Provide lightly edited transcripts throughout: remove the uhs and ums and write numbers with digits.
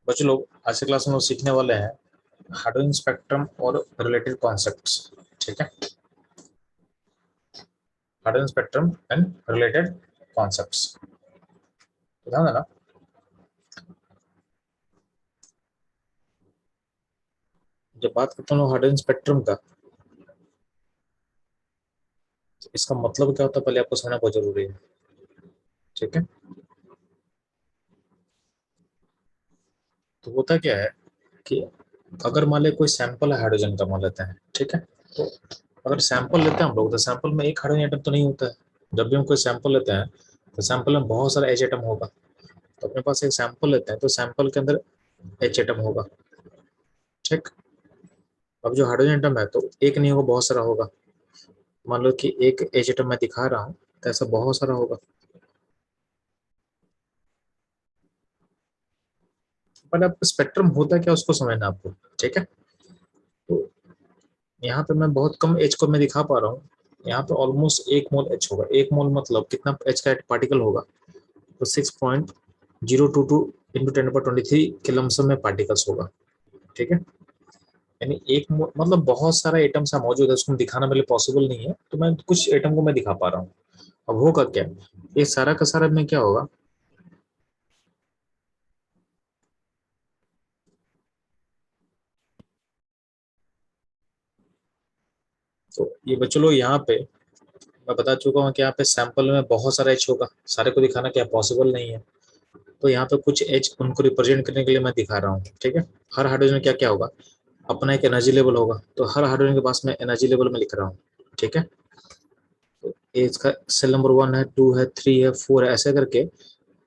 बच्चों लोग आज के क्लास में लोग सीखने वाले हैं हार्डवेयर स्पेक्ट्रम और रिलेटेड कॉन्सेप्ट्स। ठीक है, hardware spectrum and related concepts. ध्यान देना, जब बात करते हैं हार्डवेयर स्पेक्ट्रम का, तो इसका मतलब क्या होता है पहले आपको समझना बहुत जरूरी है। ठीक है, तो होता क्या है कि अगर मान ले कोई सैंपल है हाइड्रोजन का, मान लेते हैं। ठीक है, तो अगर सैंपल लेते हैं हम लोग, तो सैंपल में एक हाइड्रोजन एटम तो नहीं होता है। जब भी हम कोई सैंपल लेते हैं तो सैंपल में बहुत सारा एच एटम होगा। तो अपने पास एक सैंपल लेते हैं तो सैंपल के अंदर एच एटम होगा। ठीक, अब जो हाइड्रोजन एटम है तो एक नहीं होगा, बहुत सारा होगा। मान लो कि एक एच एटम मैं दिखा रहा हूँ, तो ऐसा बहुत सारा होगा। पर अब स्पेक्ट्रम होता क्या उसको समझना आपको। ठीक है, तो यहाँ पे मैं बहुत कम एच को मैं दिखा पा रहा हूँ। यहाँ पे ऑलमोस्ट 1 मोल एच होगा। 1 मोल मतलब कितना एच का पार्टिकल होगा, तो 6.022 इंटू 10 पर 23 के लमसम में पार्टिकल्स होगा। ठीक है, यानी एक मतलब बहुत सारा एटम्स मौजूद है, उसको दिखाना मेरे लिए पॉसिबल नहीं है, तो मैं कुछ एटम को मैं दिखा पा रहा हूँ। अब होगा क्या, ये सारा का सारा में क्या होगा, तो ये बच्चों लोग यहाँ पे मैं बता चुका हूँ कि यहाँ पे सैंपल में बहुत सारा एच होगा, सारे को दिखाना क्या पॉसिबल नहीं है। तो यहाँ पे कुछ एच उनको रिप्रेजेंट करने के लिए मैं दिखा रहा हूँ। ठीक है, हर हाइड्रोजन में क्या क्या होगा, अपना एक एनर्जी लेवल होगा, तो हर हाइड्रोजन के पास मैं एनर्जी लेवल में लिख रहा हूँ। ठीक है, तो इसका सेल नंबर 1 है, 2 है, 3 है, 4 है, ऐसे करके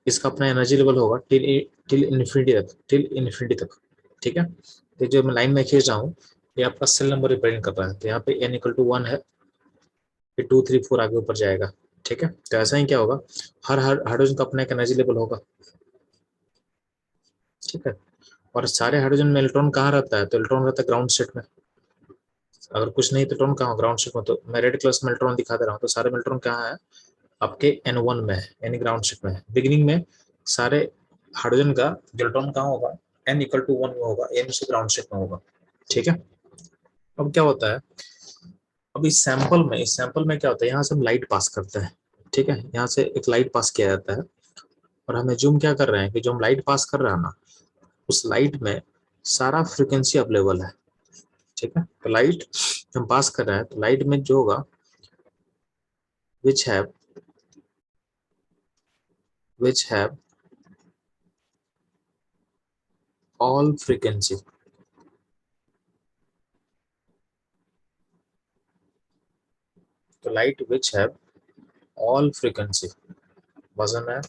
इसका अपना एनर्जी लेवल होगा टिल टिल इन्फिनिटी तक, टिल इन्फिनिटी तक। ठीक है, तो जो मैं लाइन में खींच रहा हूँ ये आपका सेल नंबर रिप्रेजेंट कर रहा है। तो यहाँ पे n=1 है, फिर 2 3 4 आगे ऊपर जाएगा। ठीक है, तो ऐसा ही क्या होगा, हर हर हाइड्रोजन का अपना एक एनर्जी लेवल होगा। ठीक है, और सारे हाइड्रोजन में इलेक्ट्रॉन कहाँ रहता है, तो इलेक्ट्रॉन रहता है ग्राउंड स्टेट में। अगर कुछ नहीं तो इलेक्ट्रॉन कहाँ, ग्राउंड स्टेट में। तो मैं रेड कलर में इलेक्ट्रॉन दिखा दे रहा हूँ, तो सारे इलेक्ट्रॉन कहाँ है, आपके N1 में है, यानी ग्राउंड स्टेट में है। बिगिनिंग में सारे हाइड्रोजन का इलेक्ट्रॉन कहाँ होगा, n=1 में होगा, n से ग्राउंड स्टेट में होगा। ठीक है, अब क्या होता है, अब इस सैंपल में क्या होता है, यहाँ से हम लाइट पास करते हैं। ठीक है, यहाँ से एक लाइट पास किया जाता है, और हमें जूम क्या कर रहे हैं कि जो हम लाइट पास कर रहे हैं ना, उस लाइट में सारा फ्रिक्वेंसी अवेलेबल है। ठीक है, तो लाइट हम पास कर रहे हैं, तो लाइट में जो होगा which have which have all frequency, तो light which have all frequency, वजन है।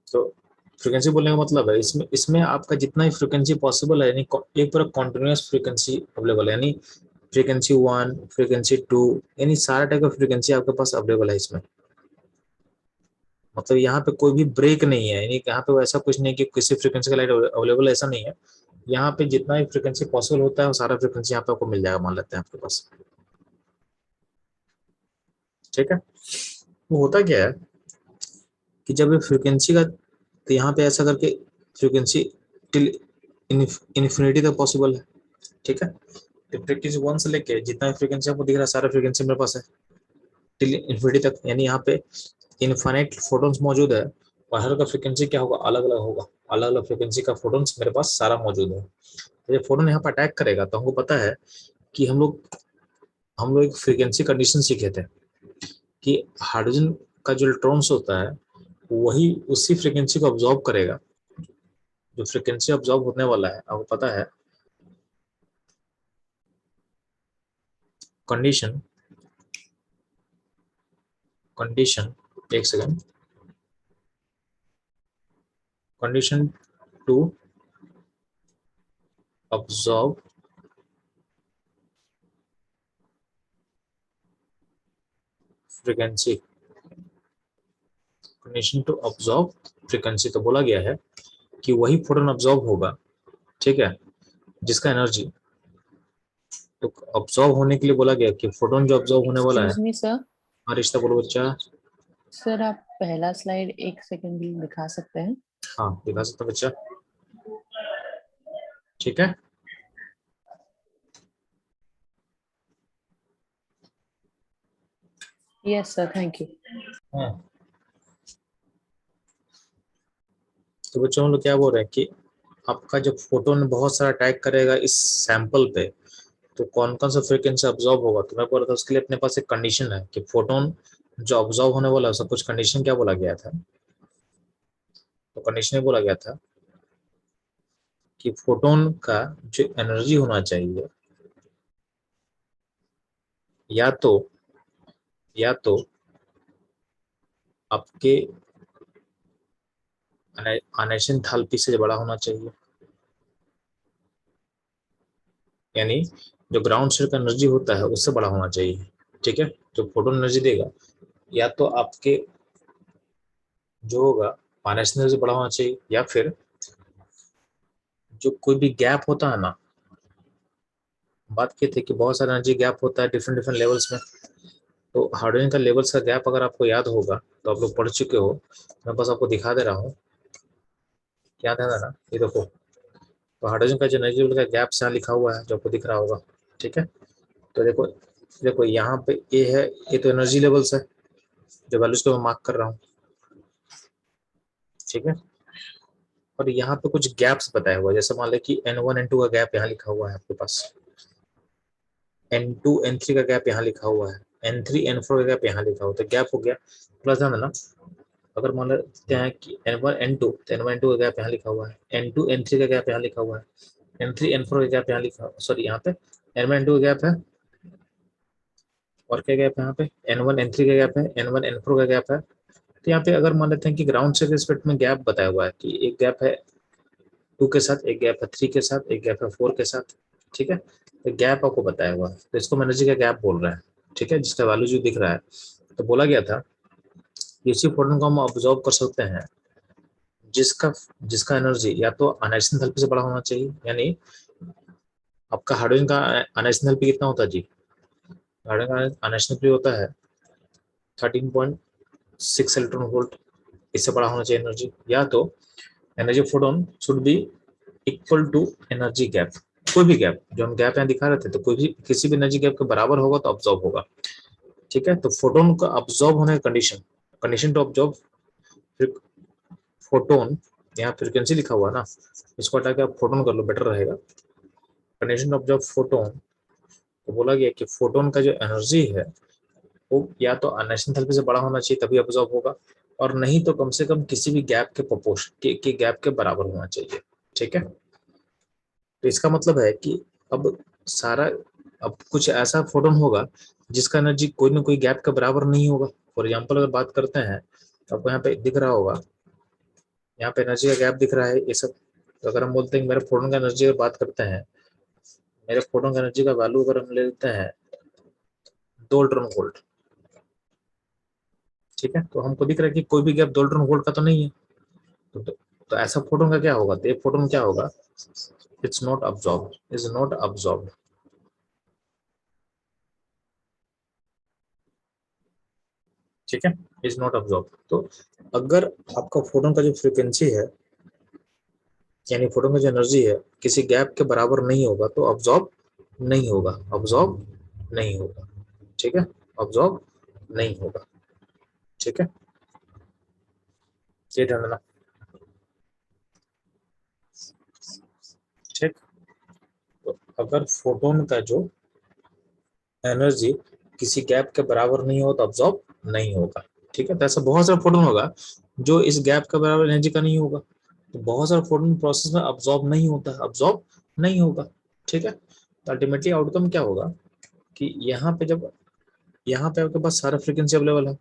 तो फ्रीक्वेंसी बोलने का मतलब है इसमें इसमें आपका जितना ही फ्रीक्वेंसी पॉसिबल है, यानी एक पूरा कॉन्टिन्यूस फ्रीक्वेंसी अवेलेबल है, यानी फ्रीक्वेंसी 1, फ्रीक्वेंसी 2, यानी सारा टाइप का फ्रीक्वेंसी आपके पास अवेलेबल है इसमें। मतलब यहाँ पे कोई भी ब्रेक नहीं है, यानी यहाँ पे ऐसा कुछ नहीं कि किसी फ्रीक्वेंसी का लाइट अवेलेबल है, ऐसा नहीं है। यहाँ पे जितना भी फ्रीक्वेंसी पॉसिबल होता है वो सारा फ्रीक्वेंसी यहाँ पे आपको मिल जाएगा, मान लेते हैं आपके पास। ठीक है, वो होता क्या है कि जब ये फ्रीक्वेंसी का, तो यहाँ पे ऐसा करके फ्रीक्वेंसी टिल इन्फिनिटी तक पॉसिबल है। ठीक है, तो फ्रीक्वेंसी 1 से लेके जितना फ्रीक्वेंसी आपको दिख रहा है सारा फ्रीक्वेंसी मेरे पास है टिल इन्फिनिटी तक, यानी यहाँ पे इनफाइनाइट फोटॉन्स मौजूद है। और हर का फ्रीक्वेंसी क्या होगा, अलग अलग होगा, अलग अलग फ्रीक्वेंसी का फोटॉन्स मेरे पास सारा मौजूद है। तो ये फोटोन यहाँ पर अटैक करेगा, तो हमको पता है कि हम लोग एक फ्रीक्वेंसी कंडीशन सीखे थे कि हाइड्रोजन का जो इलेक्ट्रॉन्स होता है वही उसी फ्रीक्वेंसी को ऑब्जॉर्व करेगा। जो फ्रीक्वेंसी ऑब्जॉर्व होने वाला है आपको पता है, कंडीशन कंडीशन एक second, condition to absorb frequency, condition to absorb frequency, तो बोला गया है कि वही फोटोन ऑब्जॉर्व होगा। ठीक है, जिसका एनर्जी, तो ऑब्जॉर्व होने के लिए बोला गया कि फोटोन जो ऑब्जॉर्व होने वाला है। Excuse me sir. हाँ रिश्ता बोलो बच्चा। सर आप पहला स्लाइड 1 सेकंड दिखा सकते हैं? हाँ दिखा सकता हूं बच्चा, ठीक है। Yes sir, thank you. हाँ तो बच्चों हम लोग क्या बोल रहे हैं कि आपका जब फोटोन बहुत सारा अटैक करेगा इस सैंपल पे तो कौन कौन सा फ्रीक्वेंसी ऑब्जॉर्व होगा, तो मैं बोल रहा था उसके लिए अपने पास एक कंडीशन है कि फोटोन जो ऑब्जॉर्व होने वाला है सब कुछ कंडीशन क्या बोला गया था, तो कंडीशन में बोला गया था कि फोटोन का जो एनर्जी होना चाहिए या तो आपके अनैसथैल्पी से बड़ा होना चाहिए, यानी जो ग्राउंड स्टेट का एनर्जी होता है उससे बड़ा होना चाहिए, ठीक है। जो फोटोन एनर्जी देगा या तो आपके जो होगा अनैसथैल्पी एनर्जी बड़ा होना चाहिए, या फिर जो कोई भी गैप होता है ना, बात की थी कि बहुत सारा एनर्जी गैप होता है डिफरेंट डिफरेंट लेवल्स में, तो हाइड्रोजन का लेवल्स का गैप अगर आपको याद होगा तो आप लोग पढ़ चुके हो, मैं बस आपको दिखा दे रहा हूँ, क्या ध्यान देना, ये देखो, तो हाइड्रोजन का जो एनर्जी लेवल का गैप यहाँ लिखा हुआ है जो आपको दिख रहा होगा, ठीक है। तो देखो देखो यहाँ पे ये है, ये तो एनर्जी लेवल्स है जो वैल्यूज को मैं मार्क कर रहा हूँ, ठीक है। और यहाँ पे कुछ गैप्स बताया हुआ है, जैसे मान लें कि N1 N2 का गैप यहाँ लिखा हुआ है आपके पास, N2 N3 का गैप यहाँ लिखा हुआ है, N3 N4 का गैप यहाँ लिखा हुआ है, तो गैप हो गया प्लस ध्यान देना। अगर मान लेते हैं कि N1 N2 तो N1 N2 का गैप यहाँ लिखा हुआ है, N2 N3 का गैप यहाँ लिखा हुआ है, N3 N4 का गैप यहाँ लिखा, सॉरी यहाँ पे N1 N2 का गैप है, और क्या गैप है यहाँ पे N1 N3 का गैप है, N1 N4 का गैप है। तो यहाँ पे अगर मान लेते हैं कि ग्राउंड से रिस्पेक्ट में गैप बताया हुआ है कि एक गैप है 2 के साथ, एक गैप है 3 के साथ, एक गैप है 4 के साथ, ठीक है। तो गैप आपको बताया हुआ है तो इसको हम एनर्जी का गैप बोल रहे हैं, ठीक है, जिसका वैल्यू जो दिख रहा है। तो बोला गया था कि इसी फोटोन को हम ऑब्जॉर्व कर सकते हैं जिसका जिसका एनर्जी या तो अनआइसोथैल्पी से बड़ा होना चाहिए, यानी आपका हाइड्रोजन का अनआइसोथैल्पी कितना होता है जी, हाइड्रोजन का अनआइसोथैल्पी होता है 13.6 इलेक्ट्रॉन वोल्ट, इससे बड़ा होना चाहिए एनर्जी, या तो energy photon should be equal to energy gap, कोई भी गैप जो हम गैप यहाँ दिखा रहे थे तो कोई भी किसी भी एनर्जी गैप के बराबर होगा तो ऑब्जॉर्व होगा, ठीक है। तो फोटोन का ऑब्जॉर्व होने का condition, condition to absorb photon, यहाँ फ्रीक्वेंसी लिखा हुआ है ना, इसको हटा के आप फोटोन कर लो बेटर रहेगा। कंडीशन टू ऑब्जॉर्व फोटोन, तो बोला गया कि फोटोन का जो एनर्जी है वो या तो अनआइसोथैल्पी से बड़ा होना चाहिए तभी ऑब्जॉर्व होगा, और नहीं तो कम से कम किसी भी गैप के प्रोपोर्शन के गैप के बराबर होना चाहिए, ठीक है। तो इसका मतलब है कि अब सारा, अब कुछ ऐसा फोटोन होगा जिसका एनर्जी कोई ना कोई गैप के बराबर नहीं होगा। फॉर एग्जाम्पल अगर बात करते हैं तो आपको यहाँ पे दिख रहा होगा, यहाँ पे एनर्जी का गैप दिख रहा है ये सब, तो अगर हम बोलते हैं मेरे फोटोन का एनर्जी की बात करते हैं, मेरे फोटोन का एनर्जी का वैल्यू अगर हम ले लेते हैं 2 इलेक्ट्रॉन वोल्ट, ठीक है, तो हमको दिख रहा है कि कोई भी गैप 2 इलेक्ट्रॉन वोल्ट का तो नहीं है, तो ऐसा फोटोन का क्या होगा, तो एक फोटोन क्या होगा, it's not absorb, is not absorb, ठीक है, इज नॉट अब्सॉर्ब। तो अगर आपका फोटोन का जो फ्रीक्वेंसी है यानी फोटोन का जो एनर्जी है किसी गैप के बराबर नहीं होगा तो अब्सॉर्ब नहीं होगा, अब्सॉर्ब नहीं होगा, ठीक है, अब्सॉर्ब नहीं होगा, ठीक है, ये ध्यान रखना, ठीक। तो अगर फोटोन का जो एनर्जी किसी गैप के बराबर नहीं हो तो अब्सॉर्ब नहीं होगा, ठीक है। तो ऐसा बहुत सारा फोटोन होगा जो इस गैप के बराबर एनर्जी का नहीं होगा, तो बहुत सारा फोटोन प्रोसेस में अब्सॉर्ब नहीं होता, अब्सॉर्ब नहीं होगा, ठीक है। तो अल्टीमेटली आउटकम क्या होगा कि यहाँ पे जब यहाँ पे आपके पास सारा फ्रीक्वेंसी अवेलेबल है,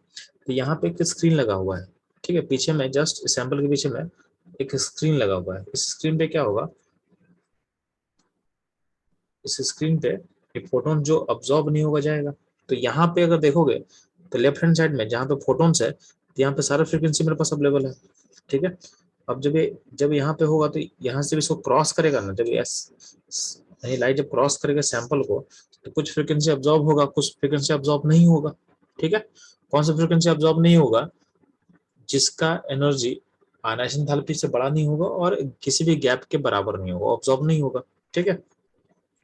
तो यहाँ पे एक स्क्रीन लगा हुआ है, ठीक है, पीछे में जस्ट सैंपल के पीछे में एक स्क्रीन लगा हुआ है, इस स्क्रीन पे क्या होगा, इस स्क्रीन पे एक फोटोन जो अब्सॉर्ब नहीं होगा जाएगा। तो यहाँ पे अगर देखोगे तो लेफ्ट हैंड साइड में जहाँ पे फोटोन्स है तो यहाँ पे सारा फ्रीक्वेंसी मेरे पास अवेलेबल है, ठीक है। अब जब यहाँ पे होगा तो यहाँ से भी इसको क्रॉस करेगा ना, जब ये लाइट जब क्रॉस करेगा सैंपल को तो कुछ फ्रीक्वेंसी अब्सॉर्ब होगा, कुछ फ्रीक्वेंसी अब्सॉर्ब नहीं होगा, ठीक है। कौन सा फ्रीक्वेंसी अब्सॉर्ब नहीं होगा, जिसका एनर्जी आयनाइजेशन एंथैल्पी से बड़ा नहीं होगा और किसी भी गैप के बराबर नहीं होगा, ऑब्जॉर्ब नहीं होगा, ठीक है।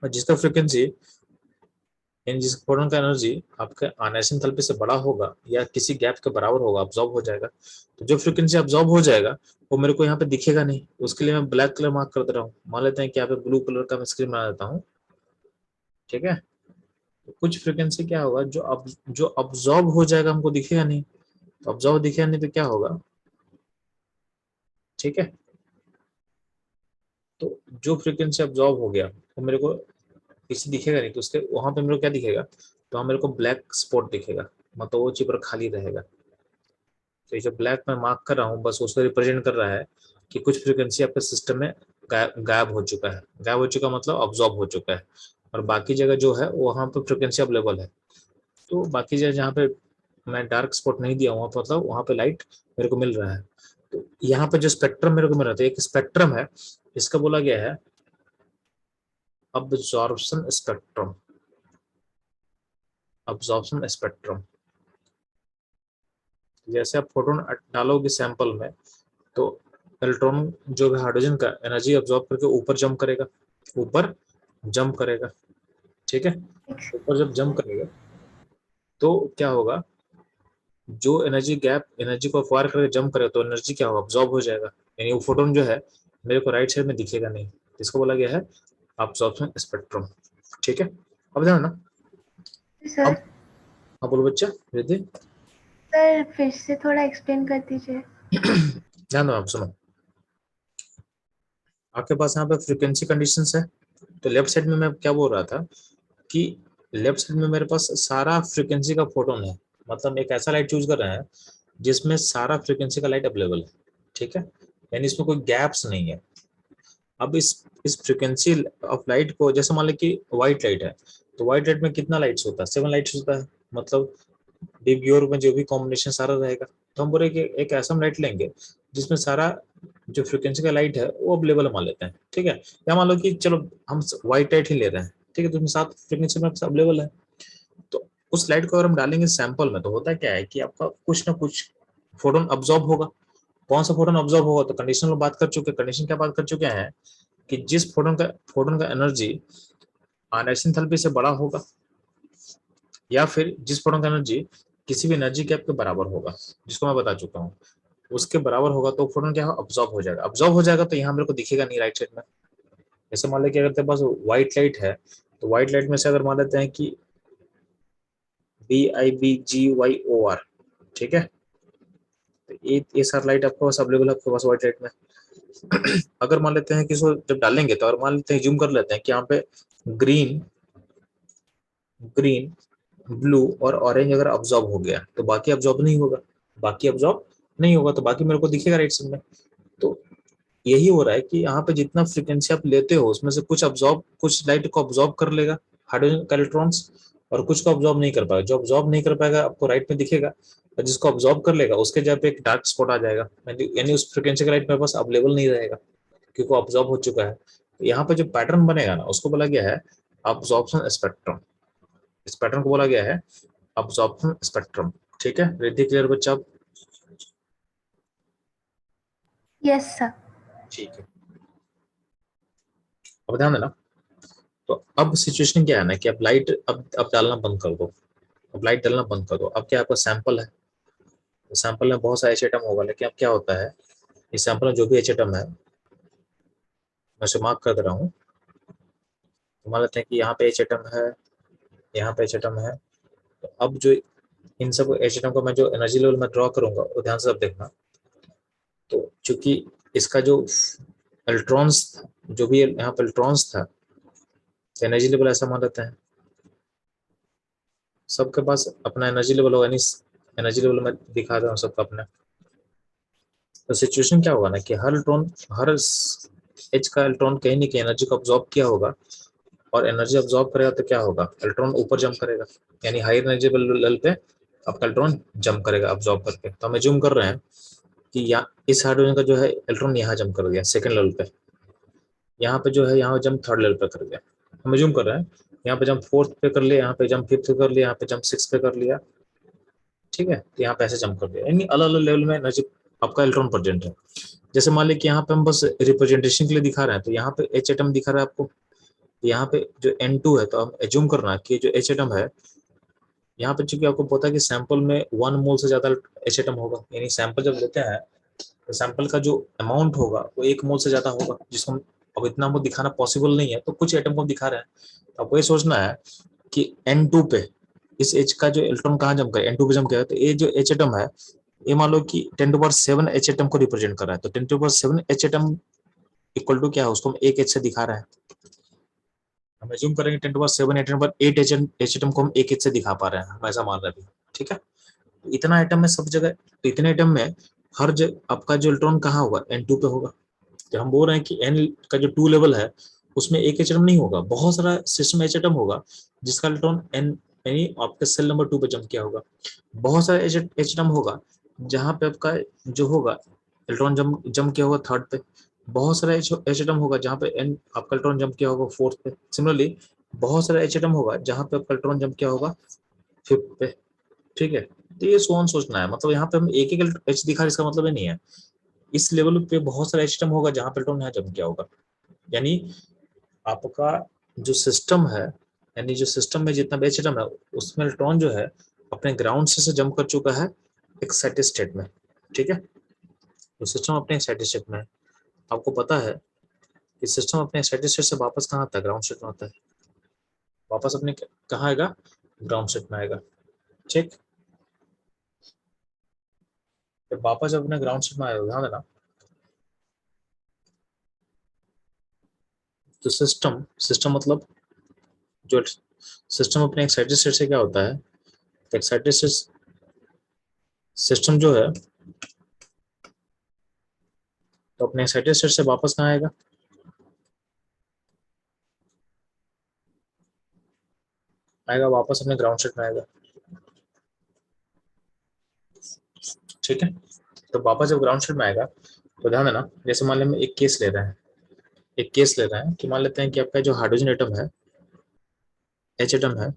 और जिसका फ्रीक्वेंसी यानी जिस फोटोन का एनर्जी आपके आयनाइजेशन एंथैल्पी से बड़ा होगा या किसी गैप के बराबर होगा, अब्जॉर्ब हो जाएगा। तो जो फ्रीक्वेंसी अब्जॉर्ब हो जाएगा वो मेरे को यहाँ पे दिखेगा नहीं, उसके लिए मैं ब्लैक कलर मार्क कर दे रहा हूँ। मान लेते हैं कि यहाँ पे ब्लू कलर का मैं स्क्रीन बना देता हूँ, ठीक है। तो कुछ फ्रीक्वेंसी क्या होगा जो अब्जॉर्ब हो जाएगा हमको दिखेगा नहीं, तो अब्जॉर्ब दिखेगा नहीं तो क्या होगा, ठीक है। तो जो फ्रीक्वेंसी अब्जॉर्ब हो गया वो मेरे को किसी दिखेगा नहीं, तो उसके वहां पे मेरे को क्या दिखेगा, तो वहाँ मेरे को ब्लैक स्पॉट दिखेगा, मतलब वो चिपर खाली रहेगा। तो ये जो ब्लैक में मार्क कर रहा हूँ बस उसको रिप्रेजेंट कर रहा है कि कुछ फ्रीक्वेंसी आपके सिस्टम में गायब हो चुका है। गायब हो चुका मतलब अब्जॉर्ब हो चुका है, और बाकी जगह जो है वहाँ पे फ्रीक्वेंसी अवेलेबल है। तो बाकी जगह जहाँ पे मैं डार्क स्पॉट नहीं दिया वहाँ पर मतलब वहाँ पे लाइट मेरे को मिल रहा है। तो यहाँ पे जो स्पेक्ट्रम मेरे को मिल रहा था, एक स्पेक्ट्रम है, इसका बोला गया है अब्जॉर्प्शन स्पेक्ट्रम। अब्जॉर्प्शन स्पेक्ट्रम, जैसे आप फोटोन डालोगे सैंपल में तो इलेक्ट्रॉन जो है हाइड्रोजन का एनर्जी अब्जॉर्ब करके ऊपर जंप करेगा, ऊपर जंप करेगा, ठीक है। ऊपर जब जंप करेगा तो क्या होगा, जो एनर्जी गैप एनर्जी को अक्वायर करके जंप करेगा तो एनर्जी क्या होगा, अब्जॉर्ब हो जाएगा। यानी वो फोटोन जो है मेरे को राइट साइड में दिखेगा नहीं, इसको बोला गया है अब्जॉर्प्शन स्पेक्ट्रम, ठीक है। अब ध्यान ना, सर अब हाँ बोलो बच्चा रिद्धि। सर फिर से थोड़ा एक्सप्लेन कर दीजिए। ध्यान दो, आप सुनो। आपके पास यहाँ पे फ्रीक्वेंसी कंडीशंस है, तो लेफ्ट साइड में मैं क्या बोल रहा था कि लेफ्ट साइड में मेरे पास सारा फ्रीक्वेंसी का फोटोन है, मतलब एक ऐसा लाइट चूज कर रहे हैं जिसमें सारा फ्रीक्वेंसी का लाइट अवेलेबल है, ठीक है। यानी इसमें कोई गैप्स नहीं है। अब इस फ्रीक्वेंसी ऑफ लाइट को, जैसे मान लो कि व्हाइट लाइट है, तो व्हाइट लाइट में कितना लाइट्स होता है, 7 लाइट्स होता है, मतलब डीप ग्योर में जो भी कॉम्बिनेशन सारा रहेगा। तो हम बोले कि एक ऐसा लाइट लेंगे जिसमें सारा जो फ्रीक्वेंसी का लाइट है वो अवेलेबल मान लेते हैं, ठीक है। या मान लो कि चलो हम व्हाइट लाइट ही ले रहे हैं, ठीक है, तो उसमें 7 फ्रीक्वेंसी में अवेलेबल है। तो उस लाइट को अगर हम डालेंगे सैंपल में तो होता क्या है कि आपका कुछ ना कुछ फोटोन अब्जॉर्ब होगा। कौन सा फोटोन अब्जॉर्ब होगा, तो कंडीशन में बात कर चुके हैं। कंडीशन क्या बात कर चुके हैं कि जिस फोटोन का एनर्जी आयनाइजेशन एंथैल्पी से बड़ा होगा या फिर जिस फोटोन का एनर्जी किसी भी एनर्जी गैप के बराबर होगा, जिसको मैं बता चुका हूँ, उसके बराबर होगा तो फोटोन क्या अब्जॉर्ब हो जाएगा। अब्जॉर्ब हो जाएगा तो यहाँ मेरे को दिखेगा नहीं राइट साइड में। जैसे मान लें कि अगर तेरे पास व्हाइट लाइट है, तो व्हाइट लाइट में से अगर मान लेते हैं कि BIBGYOR, ठीक है, तो ये सारा लाइट आपके पास अवेलेबल है आपके पास व्हाइट लाइट में। अगर मान लेते हैं कि इसको जब डालेंगे तो, और मान लेते हैं जूम कर लेते हैं कि यहाँ पे ग्रीन ग्रीन ब्लू और ऑरेंज अगर अब्जॉर्ब हो गया तो बाकी अब्जॉर्ब नहीं होगा, बाकी अब्जॉर्ब नहीं होगा तो बाकी मेरे को दिखेगा राइट साइड में। तो यही हो रहा है कि यहाँ पे जितना फ्रीक्वेंसी आप लेते हो उसमें से कुछ लाइट को अब्जॉर्ब कर लेगा हाइड्रोजन का इलेक्ट्रॉन्स, और कुछ को अब्जॉर्ब नहीं कर पाएगा। जो अब्जॉर्ब नहीं कर पाएगा आपको राइट में दिखेगा, और जिसको अब्जॉर्ब कर लेगा उसके जगह पे एक डार्क स्पॉट आ जाएगा, यानी उस फ्रीक्वेंसी का लाइट मेरे पास अवेलेबल नहीं रहेगा क्योंकि वो अब्जॉर्ब हो चुका है। तो यहाँ पे जो पैटर्न बनेगा ना उसको बोला गया है अब्जॉर्प्शन स्पेक्ट्रम। इस पैटर्न को बोला गया है अब्जॉर्प्शन स्पेक्ट्रम, ठीक है। रिद्धि क्लियर बच्चा? Yes sir. ठीक है, अब ध्यान देना। तो अब सिचुएशन क्या है ना कि अब लाइट अब डालना बंद कर दो। अब लाइट डालना बंद कर दो। अब क्या आपका सैंपल है, तो सैंपल में बहुत सारे एच एटम होगा, लेकिन अब क्या होता है इस सैंपल में जो भी एच एटम है मैं उसे मार्क कर दे रहा हूँ। तो मान लेते हैं कि यहाँ पे एच एटम है, यहाँ पे एच एटम है। तो अब जो इन सब एच एटम को मैं जो एनर्जी लेवल में ड्रॉ करूंगा वो ध्यान से अब देखना। तो चूंकि इसका जो इलेक्ट्रॉन्स जो भी यहाँ पे इलेक्ट्रॉन्स था, एनर्जी लेवल ऐसा मान लेते हैं सबके पास अपना एनर्जी लेवल होगा, एनर्जी लेवल में दिखा रहा हूँ सबका अपना। तो सिचुएशन क्या होगा ना कि हर एच का इलेक्ट्रॉन कहीं ना कहीं एनर्जी को अब्जॉर्ब किया होगा, और एनर्जी अब्जॉर्ब करेगा तो क्या होगा, इलेक्ट्रॉन ऊपर जंप करेगा, यानी हायर एनर्जी लेवल पे आपका इलेक्ट्रॉन जंप करेगा अब्जॉर्ब करके। तो हमें जूम कर रहे हैं कि इस हाइड्रोजन का जो है इलेक्ट्रॉन यहाँ जंप कर गया सेकंड लेवल पे, यहाँ पे जो है यहाँ जंप थर्ड लेवल पे कर गया। हमें जूम कर रहे हैं, यहाँ पे जंप फोर्थ पे कर लिया, यहाँ पे जंप फिफ्थ पे कर लिया, यहाँ पे जंप सिक्स पे कर लिया, ठीक है, तो यहाँ पे ऐसे जंप कर दिया, यानी अलग अलग लेवल में एनर्जी आपका इलेक्ट्रॉन प्रेजेंट है। जैसे मान लीजिए कि यहाँ पे हम बस रिप्रेजेंटेशन के लिए दिखा रहे हैं, तो यहाँ पे H एटम दिखा रहा है आपको, यहाँ पे जो N2 है, तो हम एज्यूम करना कि जो H एटम है, यहाँ पे चूंकि आपको पता है कि सैंपल में 1 मोल से ज्यादा H एटम होगा, यानी सैंपल जब लेते हैं तो सैंपल का जो अमाउंट होगा वो 1 मोल से ज्यादा होगा, जिसको हम अब इतना हमको दिखाना पॉसिबल नहीं है, तो कुछ एटम को हम दिखा रहे हैं। तो आपको ये सोचना है कि N2 पे इस H का जो इलेक्ट्रॉन कहाँ जम करे, N2 पे जम करे, तो ये जो H एटम है, ये मान लो कि 10⁻7 H एटम को रिप्रेजेंट कर रहा है, तो 10⁻7 H एटम इक्वल टू क्या है, उसको हम एक H से दिखा रहे हैं। हम एज्यूम करेंगे 10⁻7 8 H एटम को हम एक H से दिखा पा रहे हैं, हम ऐसा मान रहे हैं, ठीक है। तो इतना एटम है सब जगह, तो इतने एटम में हर जगह आपका जो इलेक्ट्रॉन कहाँ होगा, N2 पे होगा। तो हम बोल रहे हैं कि N का जो 2 लेवल है उसमें एक H एटम नहीं होगा, बहुत सारा सिस्टम H एटम होगा जिसका इलेक्ट्रॉन N यानी आपके सेल नंबर 2 पे जम किया होगा। बहुत सारा H एटम होगा जहाँ पे आपका जो होगा इलेक्ट्रॉन जम किया होगा थर्ड पे। बहुत सारा H एटम होगा जहाँ पे N आपका इलेक्ट्रॉन जम किया होगा फोर्थ पे। सिमिलरली बहुत सारा H एटम होगा जहाँ पे आपका इलेक्ट्रॉन जम किया होगा फिफ्थ पे, ठीक है। तो ये सोचना है, मतलब यहाँ पे हम एक एक H दिखा, इसका मतलब ये नहीं है इस लेवल पे बहुत सारा H एटम होगा जहाँ पे इलेक्ट्रॉन यहाँ जम किया होगा। यानी आपका जो सिस्टम है, यानी जो सिस्टम में जितना भी H एटम है उसमें इलेक्ट्रॉन जो है अपने ग्राउंड से जंप कर चुका है एक्साइटेड स्टेट में, ठीक है। तो सिस्टम अपने एक्साइटेड स्टेट में है। आपको पता है कि सिस्टम अपने एक्साइटेड स्टेट से वापस कहाँ आता है, ग्राउंड स्टेट में आता है, वापस अपने कहाँ आएगा, ग्राउंड स्टेट में आएगा, ठीक। जब वापस जब अपने ग्राउंड स्टेट में आएगा, ध्यान देना, तो सिस्टम मतलब जो सिस्टम अपने एक्साइटेड स्टेट से क्या होता है, एक्साइटेड सिस्टम जो है तो अपने एक्साइटेड स्टेट से वापस कहाँ आएगा, आएगा वापस अपने ग्राउंड स्टेट में आएगा, ठीक है। तो वापस जब ग्राउंड स्टेट में आएगा तो ध्यान देना, जैसे मान लें हम एक केस ले रहे हैं, कि मान लेते हैं कि आपका जो हाइड्रोजन एटम है, H एटम है,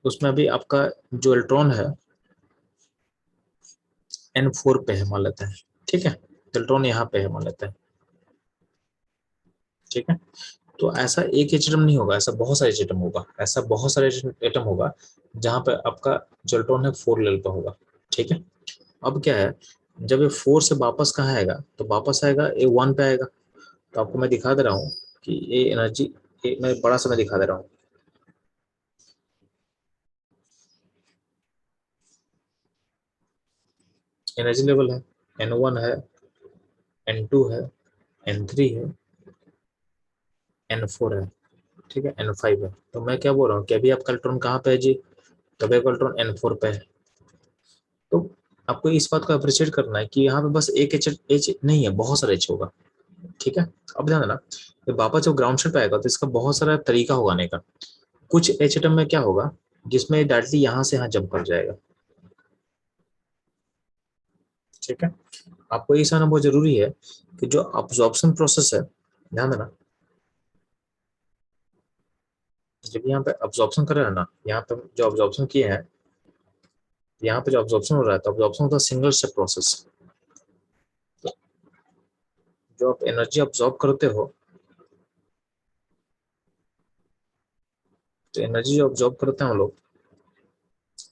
उसमें अभी आपका जो इलेक्ट्रॉन है N4 पे है मान लेते हैं, ठीक है। इलेक्ट्रॉन यहाँ पे है मान लेते हैं, ठीक है। तो ऐसा एक H एटम नहीं होगा, ऐसा बहुत सारे H एटम होगा, ऐसा बहुत सारे एटम होगा जहाँ पे आपका जो इलेक्ट्रॉन है 4 लेवल पे होगा, ठीक है। अब क्या है, जब ये 4 से वापस कहाँ आएगा, तो वापस आएगा ये 1 पे आएगा। तो आपको मैं दिखा दे रहा हूँ कि ये एनर्जी, मैं बड़ा सा मैं दिखा दे रहा हूँ, एनर्जी लेवल है N1 है, N2 है, N3 है, N4 है, ठीक है, N5 है। तो मैं क्या बोल रहा हूँ कि अभी आपका इलेक्ट्रॉन कहाँ पे है जी, तो अभी आपका इलेक्ट्रॉन N4 पे है। तो आपको इस बात को अप्रिशिएट करना है कि यहाँ पे बस एक H नहीं है, बहुत सारा H होगा, ठीक है। अब ध्यान देना, जब वापस जब ग्राउंड स्टेट पे आएगा तो इसका बहुत सारा तरीका होगा आने का। कुछ H एटम में क्या होगा जिसमें डायरेक्टली यहाँ से यहाँ जंप कर जाएगा, ठीक है। आपको ये समझना बहुत जरूरी है कि जो अब्जॉर्प्शन प्रोसेस है, ध्यान देना, जब यहाँ पे अब्जॉर्प्शन कर रहे हैं ना, यहाँ पे जो अब्जॉर्प्शन किए हैं, यहाँ पे जो अब्जॉर्प्शन हो रहा है, तो अब्जॉर्प्शन होता है सिंगल स्टेप प्रोसेस। तो जो आप एनर्जी अब्जॉर्ब करते हो, तो एनर्जी जो अब्जॉर्ब करते हैं हम लोग,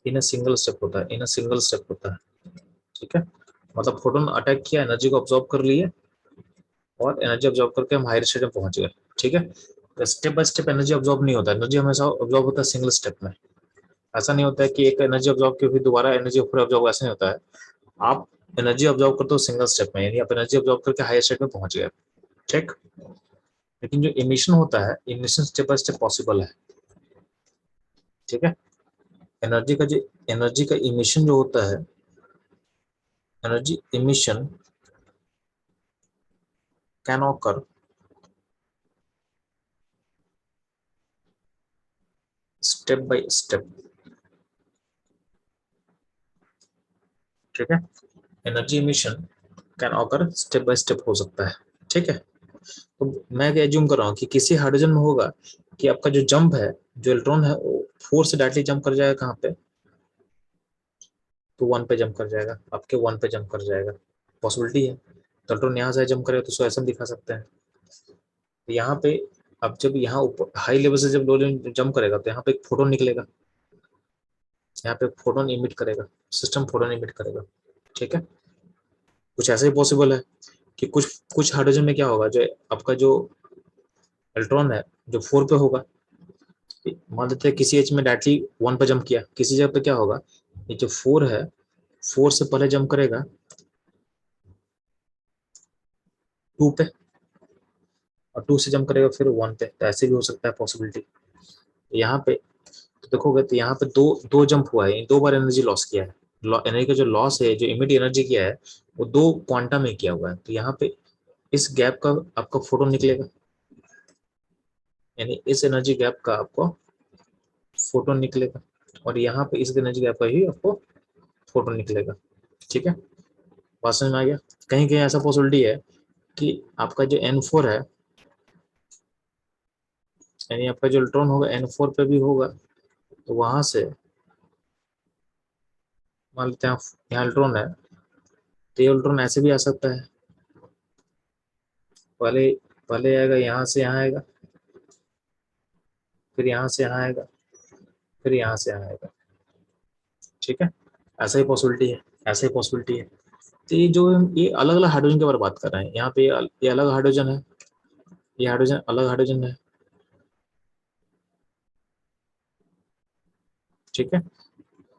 इन सिंगल स्टेप होता है, इन सिंगल स्टेप होता है, ठीक है। मतलब फोटोन अटैक किया, एनर्जी को अब्जॉर्ब कर लिए और एनर्जी अब्जॉर्ब करके हम हायर स्टेट में पहुंच गए, ठीक है। तो step by step energy absorb नहीं होता, एनर्जी हमेशा अब्जॉर्ब होता है सिंगल स्टेप में। ऐसा नहीं होता है कि एक एनर्जी अब्जॉर्ब की फिर दोबारा एनर्जी फिर अब्जॉर्ब, ऐसा नहीं होता है। आप एनर्जी अब्जॉर्ब करते हो सिंगल स्टेप में, यानी आप एनर्जी अब्जॉर्ब करके हायर स्टेट में पहुंच गए, ठीक। लेकिन जो इमिशन होता है, emission step by step possible है, ठीक है। एनर्जी का इमिशन जो होता है, energy emission can occur step by step, ठीक है। Energy emission can occur step by step हो सकता है, ठीक है। तो मैं क्या एज्यूम कर रहा हूँ कि किसी हाइड्रोजन में होगा कि आपका जो जंप है, जो इलेक्ट्रॉन है वो 4 से डायरेक्टली जंप कर जाएगा कहाँ पे, तो 1 पे जंप कर जाएगा, आपके 1 पे जंप कर जाएगा, पॉसिबिलिटी है। तो इलेक्ट्रॉन यहाँ से जंप करे तो उसको ऐसा हम दिखा सकते हैं। यहाँ पे अब जब यहाँ ऊपर हाई लेवल से जब लो लेवल जंप करेगा तो यहाँ पे एक फोटोन निकलेगा, यहाँ पे फोटोन इमिट करेगा, सिस्टम फोटोन इमिट करेगा, ठीक है। कुछ ऐसा ही पॉसिबल है कि कुछ हाइड्रोजन में क्या होगा, जो आपका जो इलेक्ट्रॉन है जो 4 पे होगा, मान लेते हैं किसी एच में डायरेक्टली 1 पे जंप किया, किसी जगह पे क्या होगा, ये जो 4 है 4 से पहले जंप करेगा 2 पे और 2 से जंप करेगा फिर 1 पे, तो ऐसे भी हो सकता है पॉसिबिलिटी। यहाँ पे तो देखोगे तो यहाँ पे दो जंप हुआ है, 2 बार एनर्जी लॉस किया है। एनर्जी का जो लॉस है, जो इमीडिएट एनर्जी किया है वो 2 क्वांटम में किया हुआ है। तो यहाँ पे इस गैप का आपका फोटोन निकलेगा, यानी इस एनर्जी गैप का आपको फोटोन निकलेगा, और यहाँ पे इस एनर्जी गैप का ही आपको फोटोन निकलेगा, ठीक है। बात समझ में आ गया। कहीं कहीं ऐसा पॉसिबिलिटी है कि आपका जो N4 है, यानी आपका जो इलेक्ट्रॉन होगा N4 पे भी होगा, तो वहां से मान लेते हैं यहाँ इलेक्ट्रॉन है, तो ये इलेक्ट्रॉन ऐसे भी आ सकता है, पहले पहले आएगा यहाँ से यहाँ आएगा, फिर यहाँ से यहाँ आएगा, फिर यहाँ से यहाँ आएगा, ठीक है। ऐसा ही पॉसिबिलिटी है, ऐसा ही पॉसिबिलिटी है। तो ये जो ये अलग अलग हाइड्रोजन के बारे में बात कर रहे हैं, यहाँ पे ये अलग हाइड्रोजन है, ये हाइड्रोजन अलग हाइड्रोजन है, ठीक है।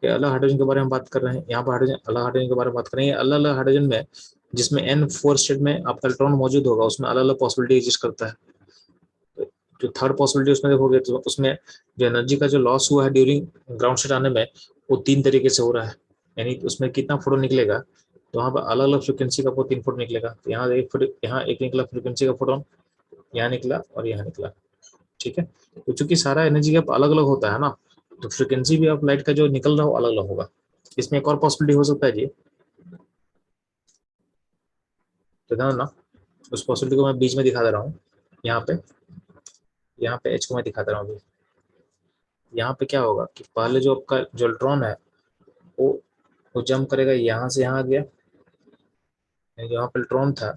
ये अलग हाइड्रोजन के बारे में बात कर रहे हैं, यहाँ पर हाइड्रोजन अलग हाइड्रोजन के बारे में बात कर रहे हैं। अलग अलग हाइड्रोजन में जिसमें N4 स्टेट में आपका इलेक्ट्रॉन मौजूद होगा, उसमें अलग अलग पॉसिबिलिटी एग्जिस्ट करता है। तो जो थर्ड पॉसिबिलिटी उसमें देखोगे तो उसमें जो एनर्जी का जो लॉस हुआ है ड्यूरिंग ग्राउंड स्टेट आने में, वो 3 तरीके से हो रहा है, यानी उसमें कितना फोटोन निकलेगा, तो वहाँ पर अलग अलग फ्रिक्वेंसी का 3 फोटोन निकलेगा। तो यहाँ एक निकला फ्रिक्वेंसी का फोटोन, यहाँ निकला और यहाँ निकला, ठीक है। तो चूंकि सारा एनर्जी गैप अलग अलग होता है ना, तो फ्रिक्वेंसी भी ऑफ लाइट का जो निकल रहा हो अलग अलग होगा। इसमें एक और पॉसिबिलिटी हो सकता है जी, तो ध्यान ना, उस पॉसिबिलिटी को मैं बीच में दिखा दे रहा हूँ। यहाँ पे एच को मैं दिखा दे रहा हूँ अभी। यहाँ पे क्या होगा कि पहले जो आपका जो इलेक्ट्रॉन है वो वो जंप करेगा, यहाँ से यहाँ आ गया, यहाँ पे इलेक्ट्रॉन था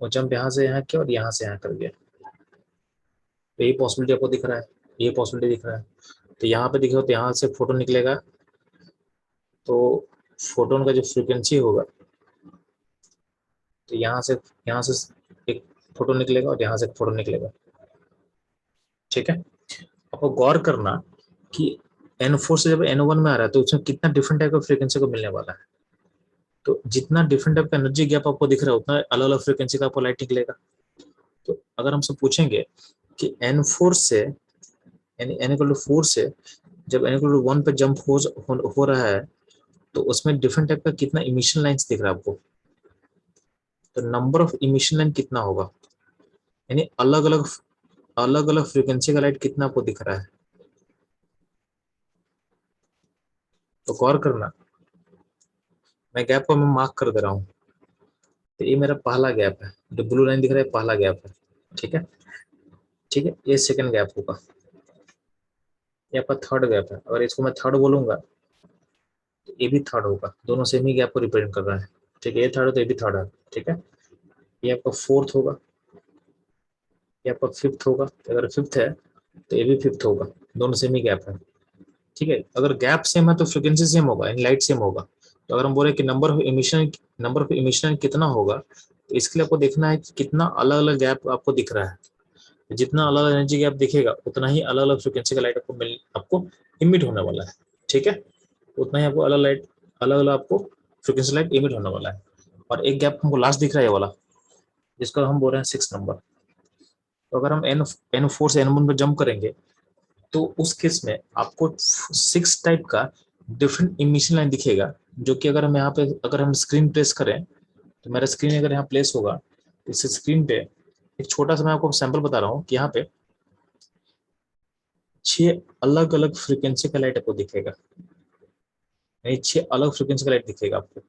वो जंप यहाँ से यहाँ किया और यहाँ से यहाँ कर गया। तो ये पॉसिबिलिटी आपको दिख रहा है, ये पॉसिबिलिटी दिख रहा है। तो यहाँ पे दिखे तो यहाँ से फोटोन निकलेगा, तो फोटोन का जो फ्रिक्वेंसी होगा, तो यहाँ से एक फोटोन निकलेगा और यहाँ से एक फोटोन निकलेगा, ठीक है। आपको गौर करना कि N4 से जब N1 में आ रहा है तो उसमें कितना डिफरेंट टाइप का फ्रीक्वेंसी को मिलने वाला है। तो जितना डिफरेंट टाइप का एनर्जी गैप आपको दिख रहा है उतना अलग अलग फ्रीक्वेंसी का आपको लाइट निकलेगा। तो अगर हमसे पूछेंगे कि N4 से यानी N=4 से जब N=1 पे जंप हो रहा है, तो उसमें डिफरेंट टाइप का कितना इमिशन लाइन्स दिख रहा है आपको, तो नंबर ऑफ इमिशन लाइन कितना होगा, यानी अलग अलग फ्रीक्वेंसी का लाइट कितना आपको दिख रहा है। तो गौर करना, मैं गैप को मैं मार्क कर दे रहा हूँ। तो ये मेरा पहला गैप है, जो ब्लू लाइन दिख रहा है पहला गैप है, ठीक है, ठीक है। ये सेकंड गैप होगा, ये आपका थर्ड गैप है। अगर इसको मैं थर्ड बोलूंगा तो ये भी थर्ड होगा, दोनों सेम ही गैप को रिप्रेजेंट कर रहा है, ठीक है। ये थर्ड है तो ये भी थर्ड है, ठीक है। ये आपका फोर्थ होगा, ये आपका फिफ्थ होगा, अगर फिफ्थ है तो ये भी फिफ्थ होगा, दोनों सेम ही गैप है, ठीक है। अगर गैप सेम है तो फ्रिक्वेंसी सेम होगा, यानी लाइट सेम होगा। तो अगर हम बोले कि नंबर ऑफ इमिशन कितना होगा, तो इसके लिए आपको देखना है कि कितना अलग अलग गैप आपको दिख रहा है। जितना अलग अलग एनर्जी गैप दिखेगा उतना ही अलग अलग फ्रिक्वेंसी का लाइट आपको इमिट होने वाला है, ठीक है। उतना ही आपको अलग अलग आपको फ्रिक्वेंसी लाइट इमिट होने वाला है। और एक गैप हमको लास्ट दिख रहा है ये वाला, जिसका हम बोल रहे हैं 6 नंबर। तो अगर हम N4 से N1 पर जंप करेंगे तो उस केस में आपको 6 टाइप का डिफरेंट इमिशन लाइन दिखेगा, जो कि अगर हम यहाँ पे अगर हम स्क्रीन प्लेस करें, तो मेरा स्क्रीन अगर यहाँ प्लेस होगा, इस स्क्रीन पे एक छोटा सा मैं आपको सैंपल बता रहा हूँ कि यहाँ पे 6 अलग अलग फ्रीक्वेंसी का लाइट आपको दिखेगा, यानी 6 अलग फ्रीक्वेंसी का लाइट दिखेगा आपको।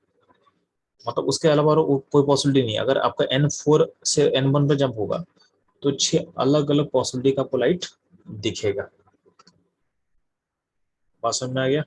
मतलब उसके अलावा और कोई पॉसिबिलिटी नहीं है। अगर आपका N4 से N1 पे जंप होगा तो 6 अलग अलग पॉसिबिलिटी का आपको लाइट दिखेगा। बात समझ में आ गया?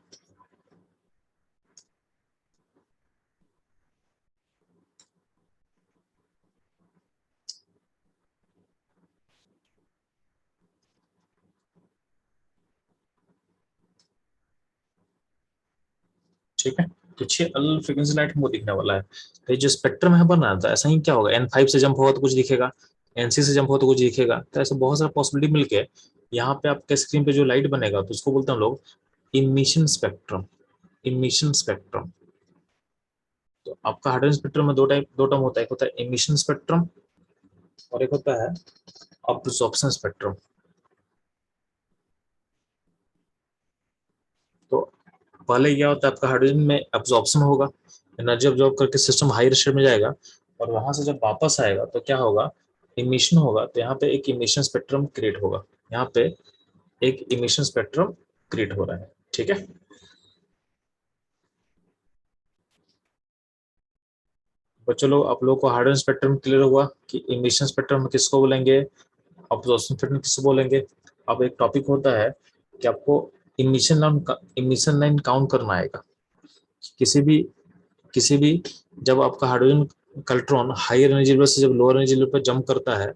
ठीक है। तो 6 अलग अलग फ्रीक्वेंसी लाइट हमको दिखने वाला है। तो ये जो स्पेक्ट्रम है बन रहा था, ऐसा ही क्या होगा, N5 से जंप होगा तो कुछ दिखेगा, NC से जंप होगा तो कुछ दिखेगा। तो ऐसे बहुत सारा पॉसिबिलिटी मिलके यहाँ पे आपके स्क्रीन पे जो लाइट बनेगा तो उसको बोलते हैं हम लोग इमिशन स्पेक्ट्रम। Emission spectrum. तो आपका हाइड्रोजन स्पेक्ट्रम में दो टर्म होता है, एक होता है इमिशन स्पेक्ट्रम और एक होता है अब्जॉर्प्शन स्पेक्ट्रम। तो पहले क्या होता है, आपका हाइड्रोजन में अब्जॉर्प्शन होगा, एनर्जी अब्जॉर्ब करके सिस्टम हायर स्टेट में जाएगा और वहां से जब वापस आएगा तो क्या होगा, इमिशन होगा। तो यहाँ पे एक इमिशन स्पेक्ट्रम क्रिएट होगा, यहाँ पे एक इमिशन स्पेक्ट्रम क्रिएट हो रहा है। ठीक है। तो चलो आप लोगों को हाइड्रोजन स्पेक्ट्रम क्लियर हुआ कि इमिशन स्पेक्ट्रम किसको बोलेंगे, अब्जॉर्प्शन स्पेक्ट्रम किसको बोलेंगे। अब एक टॉपिक होता है कि आपको इमिशन लाइन काउंट करना आएगा। किसी भी जब आपका हाइड्रोजन कल्ट्रॉन हाई एनर्जी लेवल से जब लोअर एनर्जी लेवल पर जंप करता है,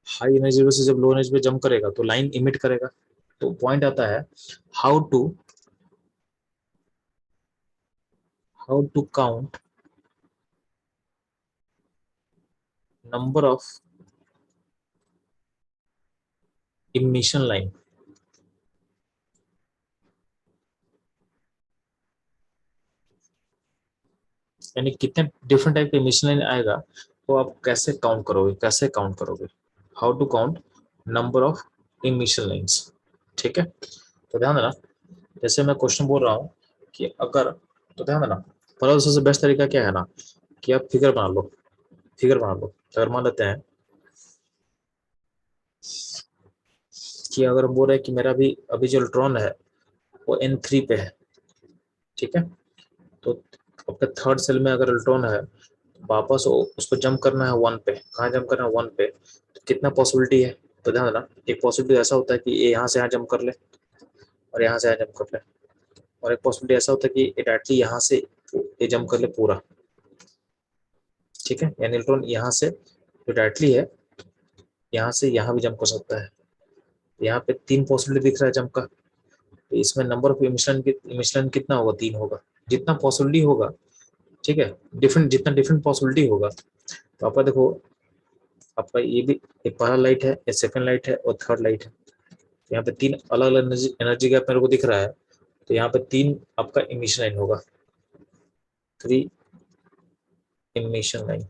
हाई एनर्जी लेवल से जब लो एनर्जी पे जंप करेगा तो लाइन इमिट करेगा। तो पॉइंट आता है how to count number of emission line. यानी कितने डिफरेंट टाइप के इमिशन लाइन आएगा, तो आप कैसे काउंट करोगे how to count number of emission lines. ठीक है। तो ध्यान देना, जैसे मैं क्वेश्चन बोल रहा हूँ कि अगर, तो ध्यान देना, पहला सबसे बेस्ट तरीका क्या है ना कि आप फिगर बना लो। अगर मान लेते हैं कि अगर हम बोल रहे हैं कि मेरा भी अभी जो इलेक्ट्रॉन है वो N3 पे है। ठीक है। तो आपके थर्ड सेल में अगर इलेक्ट्रॉन है, वापस उसको जंप करना है 1 पे। कहाँ जंप करना है, 1 पे। तो कितना पॉसिबिलिटी है, तो ध्यान देना, एक पॉसिबिलिटी ऐसा होता है कि ये यहाँ से यहाँ जंप कर ले और यहाँ से यहाँ जंप कर ले, और एक पॉसिबिलिटी ऐसा होता है कि ये डायरेक्टली यहाँ से ये जंप कर ले पूरा। ठीक है। यानी इलेक्ट्रॉन यहाँ से जो डायरेक्टली है यहाँ से यहाँ भी जंप कर सकता है। यहाँ पे 3 पॉसिबिलिटी दिख रहा है जंप का। तो इसमें नंबर ऑफ इमिशन कितना होगा, 3 होगा। जितना पॉसिबिलिटी होगा, ठीक है, जितना डिफरेंट पॉसिबिलिटी होगा। तो आपका देखो, आपका ये भी एक पहला लाइट है, ये सेकंड लाइट है और थर्ड लाइट है। तो यहाँ पे 3 अलग अलग एनर्जी गैप मेरे को दिख रहा है। तो यहाँ पे 3 आपका इमिशन लाइन होगा, 3 emission line,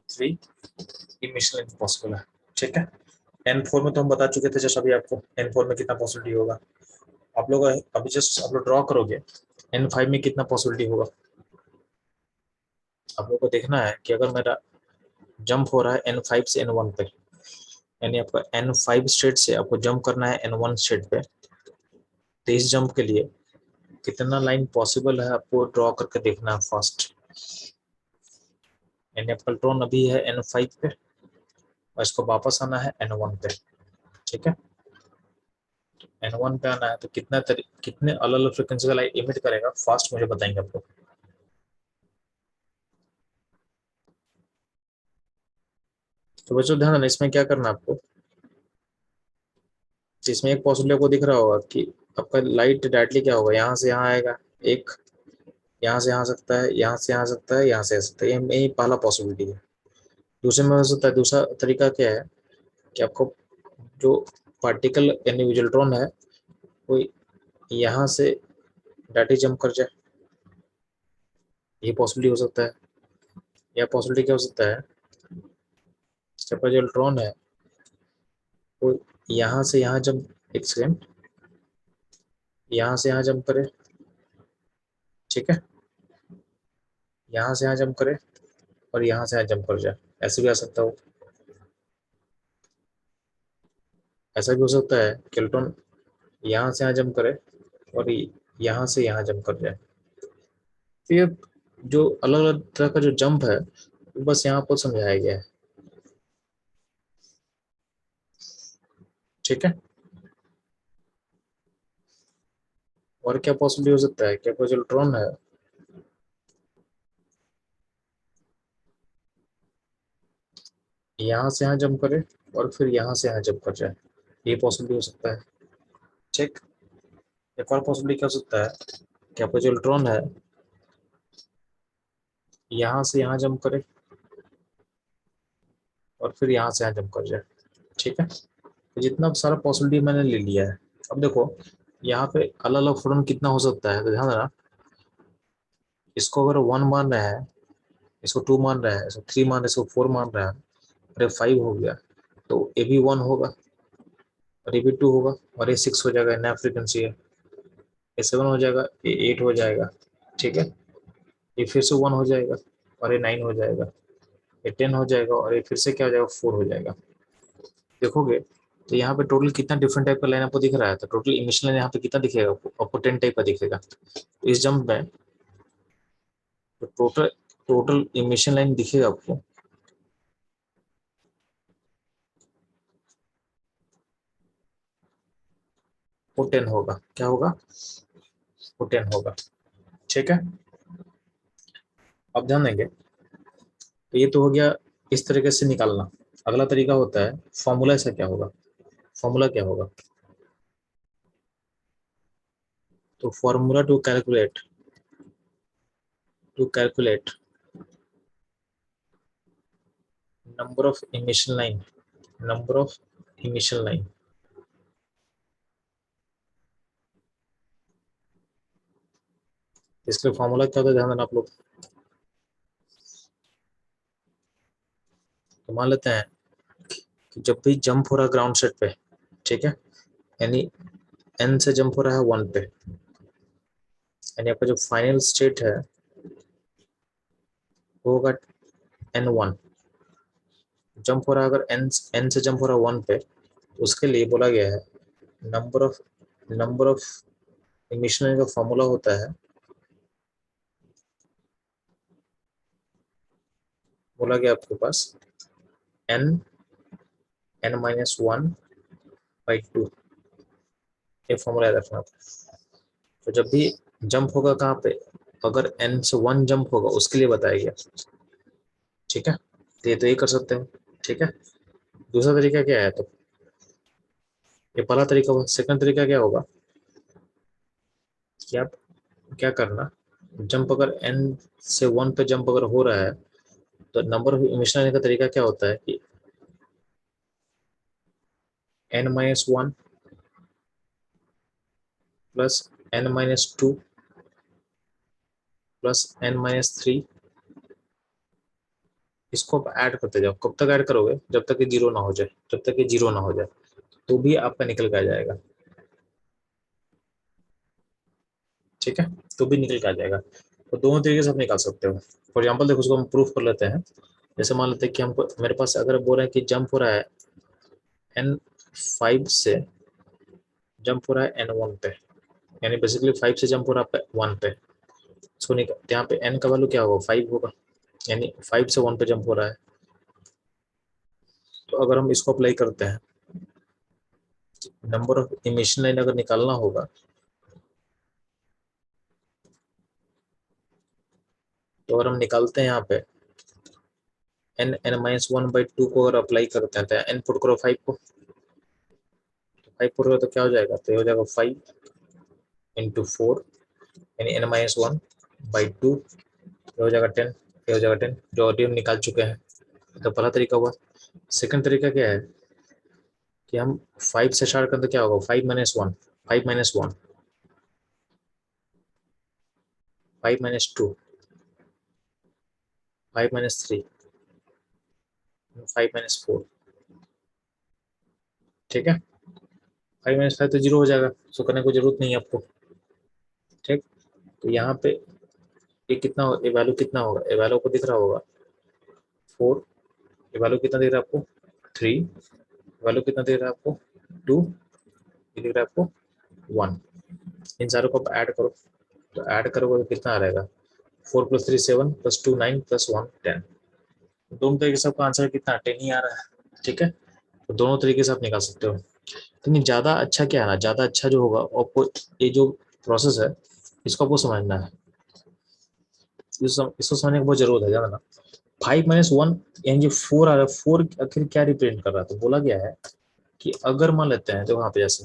3 emission line possible है। ठीक है। N4 में तो हम बता चुके थे जस्ट अभी आपको, N4 में कितना पॉसिबिलिटी होगा। आप लोग अभी जस्ट आप लोग ड्रॉ करोगे N5 में कितना पॉसिबिलिटी होगा। आप लोग को देखना है कि अगर मेरा जंप हो रहा है N5 से N1 पे, यानी आपका N5 स्टेट से आपको जंप करना है N1 स्टेट पे, तो इस जंप के लिए कितना लाइन पॉसिबल है आपको ड्रॉ करके देखना है फर्स्ट। यानी आपका इलेक्ट्रॉन अभी है N5 पे और इसको वापस आना है N1 पे। ठीक है। N1 पे आना है तो कितने अलग अलग फ्रिक्वेंसी का लाइट इमिट करेगा फास्ट मुझे बताएंगे आप लोग। तो बच्चों ध्यान देना, इसमें क्या करना है आपको, इसमें एक पॉसिबिलिटी आपको दिख रहा होगा कि आपका लाइट डायरेक्टली क्या होगा, यहाँ से यहाँ आएगा, एक यहाँ से यहाँ आ सकता है, यहाँ से यहाँ आ सकता है, यहाँ से आ सकता है। यही पहला पॉसिबिलिटी है। दूसरे में हो सकता है, दूसरा तरीका क्या है कि आपको जो पार्टिकल यानी इलेक्ट्रॉन है वो यहाँ से डायरेक्टली जंप कर जाए, ये पॉसिबिलिटी हो सकता है। या पॉसिबिलिटी क्या हो सकता है, जब जो इलेक्ट्रॉन है वो यहाँ से यहाँ जंप, एक सेकेंड, यहाँ से यहाँ जंप करे। ठीक है। यहाँ से यहाँ जंप करे और यहाँ से यहाँ जंप कर जाए, ऐसे भी आ सकता हो। ऐसा भी हो सकता है कि इलेक्ट्रॉन यहाँ से यहाँ जंप करे और यहाँ से यहाँ जंप कर जाए। तो ये जो अलग अलग तरह का जो जंप है वो बस यहाँ पर समझाया गया है। ठीक है। और क्या पॉसिबिलिटी हो सकता है, क्या कोई जो इलेक्ट्रॉन है यहाँ से यहाँ जंप करे और फिर यहाँ से यहाँ जंप कर जाए, ये पॉसिबिलिटी हो सकता है। ठीक। एक और पॉसिबिलिटी क्या हो सकता है कि आपका जो इलेक्ट्रॉन है यहाँ से यहाँ जंप करे और फिर यहाँ से यहाँ जंप कर जाए। ठीक है, तो जितना सारा पॉसिबिलिटी मैंने ले लिया है। अब देखो यहाँ पे अलग अलग फोटोन कितना हो सकता है, तो ध्यान देना, इसको अगर 1 मान रहा है, इसको 2 मान रहा है, इसको 3 मान रहा है, इसको 4 मान रहा है, अरे 5 हो गया, तो ये भी 1 होगा और ये भी 2 होगा और ये 6 हो जाएगा, नया फ्रीक्वेंसी है। ये 7 हो जाएगा, ये 8 हो जाएगा। ठीक है, ये फिर से 1 हो जाएगा और ये 9 हो जाएगा, ये 10 हो जाएगा और ये फिर से क्या हो जाएगा, 4 हो जाएगा। देखोगे तो यहाँ पे टोटल कितना डिफरेंट टाइप का लाइन आपको दिख रहा है, तो टोटल इमिशन लाइन यहाँ पे कितना दिखेगा आपको 10 टाइप का दिखेगा। तो इस जंप में तो टोटल टोटल इमिशन लाइन दिखेगा आपको वो 10 होगा। क्या होगा, वो 10 होगा। ठीक है, अब ध्यान देंगे, तो ये तो हो गया इस तरीके से निकालना। अगला तरीका होता है फॉर्मूला। ऐसा क्या होगा, फॉर्मूला क्या होगा, तो formula to calculate number of emission line, इसके फॉर्मूला क्या होता है, ध्यान देना आप लोग। तो मान लेते हैं कि जब भी जंप हो रहा है ग्राउंड सेट पे, ठीक है, यानी n से जंप हो रहा है 1 पे, यानी आपका जो फाइनल स्टेट है वो होगा n1। जंप हो रहा है अगर n से जंप हो रहा है 1 पे, तो उसके लिए बोला गया है नंबर ऑफ इमिशन का फॉर्मूला होता है, बोला गया आपके पास n-1/2। ये फॉर्मूला याद रखना। तो जब भी जंप होगा कहाँ पे, अगर n से 1 जंप होगा उसके लिए बताया गया। ठीक है, तो ये कर सकते हैं। ठीक है, दूसरा तरीका क्या है, तो ये पहला तरीका हुआ। सेकंड तरीका क्या होगा कि आप क्या करना, जंप अगर n से 1 पे जंप अगर हो रहा है तो नंबर ऑफ इमिशन लेने का तरीका क्या होता है कि n-1 plus n-2 plus n-3, इसको आप ऐड करते जाओ। कब तक ऐड करोगे, जब तक ये जीरो ना हो जाए, जब तक ये जीरो ना हो जाए तो भी आपका निकल के आ जाएगा। ठीक है, तो भी निकल के आ जाएगा। तो दोनों तरीके से आप निकाल सकते हो। फॉर एग्जाम्पल देखो, उसको हम प्रूफ कर लेते हैं। जैसे मान लेते हैं कि हमको, मेरे पास अगर बोल रहे हैं कि जंप हो रहा है n5 से जंप हो रहा है n1 पे, यानी बेसिकली 5 से जंप हो रहा है 1 पे, इसको निकाल, यहाँ पे n का वैल्यू क्या होगा, 5 होगा, यानी 5 से 1 पे जंप हो रहा है। तो अगर हम इसको अप्लाई करते हैं, नंबर ऑफ इमिशन लाइन अगर निकालना होगा, तो अगर हम निकालते हैं यहाँ पे n-1/2 को अगर अप्लाई करते हैं तो n पुट करो 5 को, 5 पुट करो तो क्या हो जाएगा, तो ये हो जाएगा 5 × 4 यानी n-1/2, ये हो जाएगा 10, ये हो जाएगा 10, जो ऑलरेडी हम निकाल चुके हैं। तो पहला तरीका हुआ। सेकंड तरीका क्या है कि हम 5 से स्टार्ट करते, क्या होगा 5 - 1, 5 - 1, 5 - 2, 5 - 3, 5 - 4। ठीक है, 5 - 5 तो जीरो हो जाएगा, सो करने की जरूरत नहीं है आपको। ठीक, तो यहाँ पे ये कितना, ये वैल्यू कितना होगा, ये वैल्यू को दिख रहा होगा 4, ये वैल्यू कितना दिख रहा है आपको 3, वैल्यू कितना दिख रहा है आपको 2, ये दिख रहा है आपको 1। इन सारों को आप ऐड करो, तो ऐड करोगे तो कितना आ रहेगा, 4 + 3 7 + 2 9 + 1 10। दोनों तरीके से आपका आंसर कितना 10 ही आ रहा है। ठीक है, तो दोनों तरीके से आप निकाल सकते हो। लेकिन ज़्यादा अच्छा क्या है ना, ज़्यादा अच्छा जो होगा आपको, ये जो प्रोसेस है इसको आपको समझना है, इसको समझने की बहुत जरूरत है। ज़्यादा ना 5 - 1 यानी जो 4 आ रहा है, 4 आखिर क्या रिप्रेजेंट कर रहा है, तो बोला गया है कि अगर मान लेते हैं, तो वहाँ पे जैसे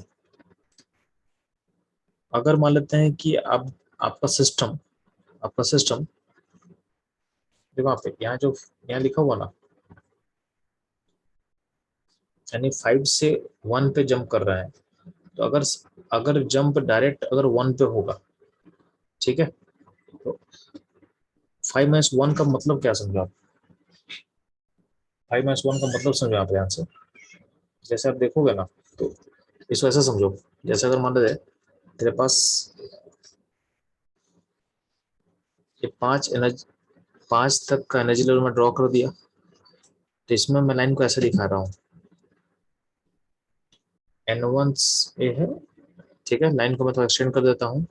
अगर मान लेते हैं कि अब आपका सिस्टम देखो आप यहाँ जो यहाँ लिखा हुआ ना, यानी 5 से 1 पे जंप कर रहा है, तो अगर जंप डायरेक्ट अगर 1 पे होगा, ठीक है, तो 5-1 का मतलब क्या समझो आप? 5-1 का मतलब समझो आप ध्यान से। जैसे आप देखोगे ना, तो इसको ऐसा समझो, जैसे अगर मान लीजिए तेरे पास ये 5 तक का एनर्जी लेवल में ड्रॉ कर दिया, तो इसमें मैं लाइन को ऐसे दिखा रहा हूँ, N1 ये है, ठीक है, लाइन को मैं थोड़ा एक्सटेंड कर देता हूँ।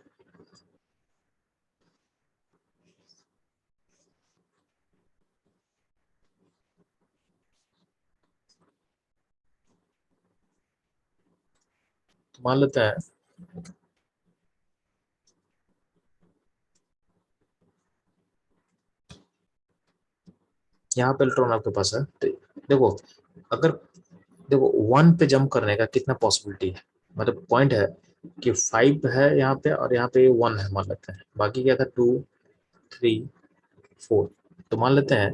तो मान लेते हैं यहाँ पे इलेक्ट्रॉन आपके पास है, तो देखो अगर देखो 1 पे जंप करने का कितना पॉसिबिलिटी है, मतलब पॉइंट है कि 5 है यहाँ पे और यहाँ पे 1 है मान लेते हैं, बाकी क्या था 2 3 4, तो मान लेते हैं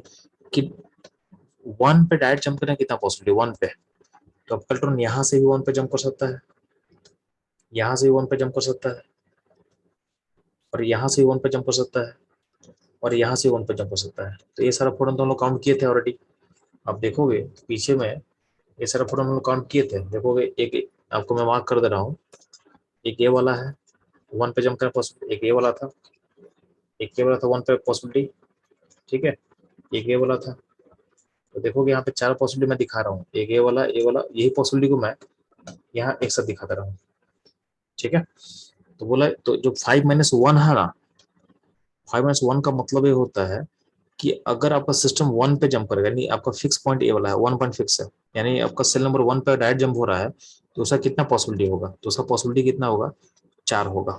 कि 1 पे डायरेक्ट जंप करने का कितना पॉसिबिलिटी 1 पे, तो अब इलेक्ट्रॉन यहाँ से भी 1 पे जंप कर सकता है, यहाँ से भी 1 पे जंप कर सकता है, और यहाँ से भी 1 पे जंप कर सकता है, और यहाँ से 1 पे जंप कर सकता है। तो ये सारा फोटोन तो हम लोग काउंट किए थे ऑलरेडी। आप देखोगे पीछे में ये सारा फोटोन हम लोग काउंट किए थे, देखोगे एक आपको मैं मार्क कर दे रहा हूँ, एक ये वाला है 1 पे जंप करने पॉसिबिलिटी, एक ये वाला था, एक ये वाला था 1 पे पॉसिबिलिटी, ठीक है, एक ये वाला था। तो देखोगे यहाँ पे 4 पॉसिबिलिटी मैं दिखा रहा हूँ, एक ये वाला यही पॉसिबिलिटी को मैं यहाँ एक साथ दिखा दे रहा हूँ, ठीक है। तो बोला तो जो 5-1 है ना, 5-1 का मतलब ये होता है कि अगर आपका सिस्टम 1 पे जंप करेगा, यानी आपका फिक्स पॉइंट ए वाला है 1 पॉइंट फिक्स है, यानी आपका सेल नंबर 1 पे डायरेक्ट जंप हो रहा है, तो उसका कितना पॉसिबिलिटी होगा, तो उसका पॉसिबिलिटी कितना होगा 4 होगा।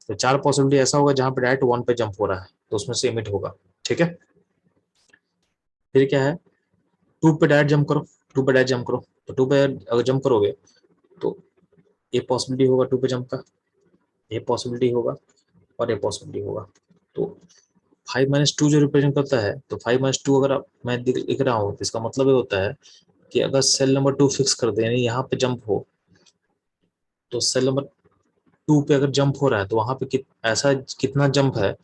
तो 4 पॉसिबिलिटी ऐसा होगा जहां पे डायरेक्ट 1 पे जंप हो रहा है, तो उसमें से एमिट होगा, ठीक है। फिर क्या है 2 पे डायरेक्ट जंप करो, 2 पे डायरेक्ट जंप करो, तो 2 पे अगर जंप करोगे तो ये पॉसिबिलिटी होगा 2 पे जंप का, ये पॉसिबिलिटी होगा और ये पॉसिबिलिटी होगा। तो 5-2 जो रिप्रेजेंट करता है, तो 5-2 अगर मैं लिख रहा हूँ, तो इसका मतलब ये होता है कि अगर सेल नंबर 2 फिक्स कर दे, यानी यहाँ पे जंप हो, तो सेल नंबर 2 पे अगर जंप हो रहा है, तो वहां पे ऐसा कितना जंप है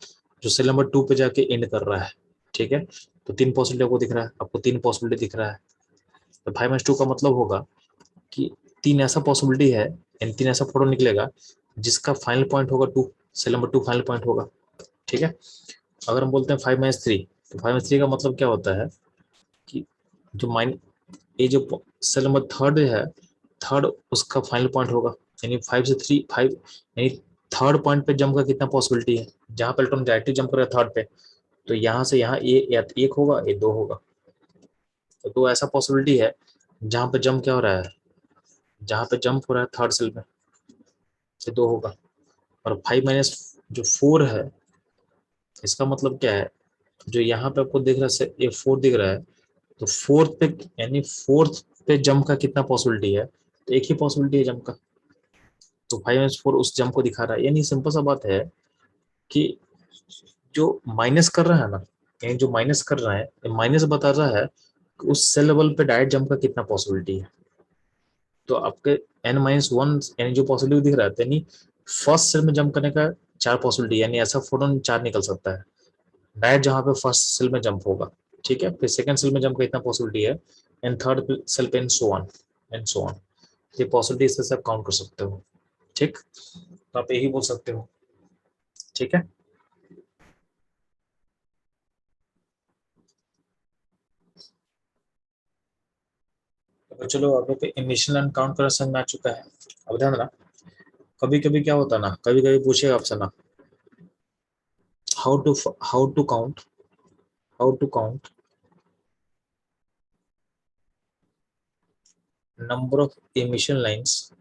जो सेल नंबर 2 पे जाके एंड कर रहा है, ठीक है। तो 3 पॉसिबिलिटी आपको दिख रहा है, आपको 3 पॉसिबिलिटी दिख रहा है। तो 5-2 का मतलब होगा कि 3 ऐसा पॉसिबिलिटी है, इन 3 ऐसा फोटो निकलेगा जिसका फाइनल पॉइंट होगा 2, सेल नंबर 2 फाइनल पॉइंट होगा, ठीक है। अगर हम बोलते हैं 5-3, तो 5-3 का मतलब क्या होता है कि जो माइन ये जो सेल नंबर थर्ड है, थर्ड उसका फाइनल पॉइंट होगा, यानी 5 यानी थर्ड पॉइंट पे जंप का कितना पॉसिबिलिटी है, जहां पे इलेक्ट्रॉन डायरेक्टली जंप करेगा थर्ड पे, तो यहाँ से यहाँ ये या तो 1 होगा या 2 होगा। तो 2 ऐसा पॉसिबिलिटी है जहां पे जंप क्या हो रहा है, जहां पे जंप हो रहा है थर्ड सेल में, से 2 होगा। और 5-4 है, इसका मतलब क्या है, जो यहाँ पे आपको दिख रहा है ये 4 दिख रहा है, तो फोर्थ पे यानी फोर्थ पे जंप का कितना पॉसिबिलिटी है, तो एक ही पॉसिबिलिटी है जंप का, तो 5-4 उस जंप को दिखा रहा है। यानी सिंपल सा बात है कि जो माइनस कर रहा है ना, यानी जो माइनस कर रहा है माइनस बता रहा है कि उस सेल लेवल पे डायरेक्ट जंप का कितना पॉसिबिलिटी है। तो आपके N-1 यानी जो पॉसिबिलिटी दिख रहा है, यानी फर्स्ट सेल में जंप करने का 4 पॉसिबिलिटी, यानी ऐसा फोटोन 4 निकल सकता है डायरेक्ट जहां पे फर्स्ट सेल में जंप होगा, ठीक है। फिर सेकंड सेल में जंप का इतना पॉसिबिलिटी है, एंड थर्ड सेल पे एंड सो ऑन। ये पॉसिबिलिटी से आप काउंट कर सकते हो, ठीक। तो आप यही बोल सकते हो, ठीक है। तो चलो अब पे इमिशन एंड काउंट करना समझ में आ चुका है। अब ध्यान रखना, कभी कभी क्या होता है ना, कभी कभी पूछेगा आपसे ना, how to how to count how to count number of emission lines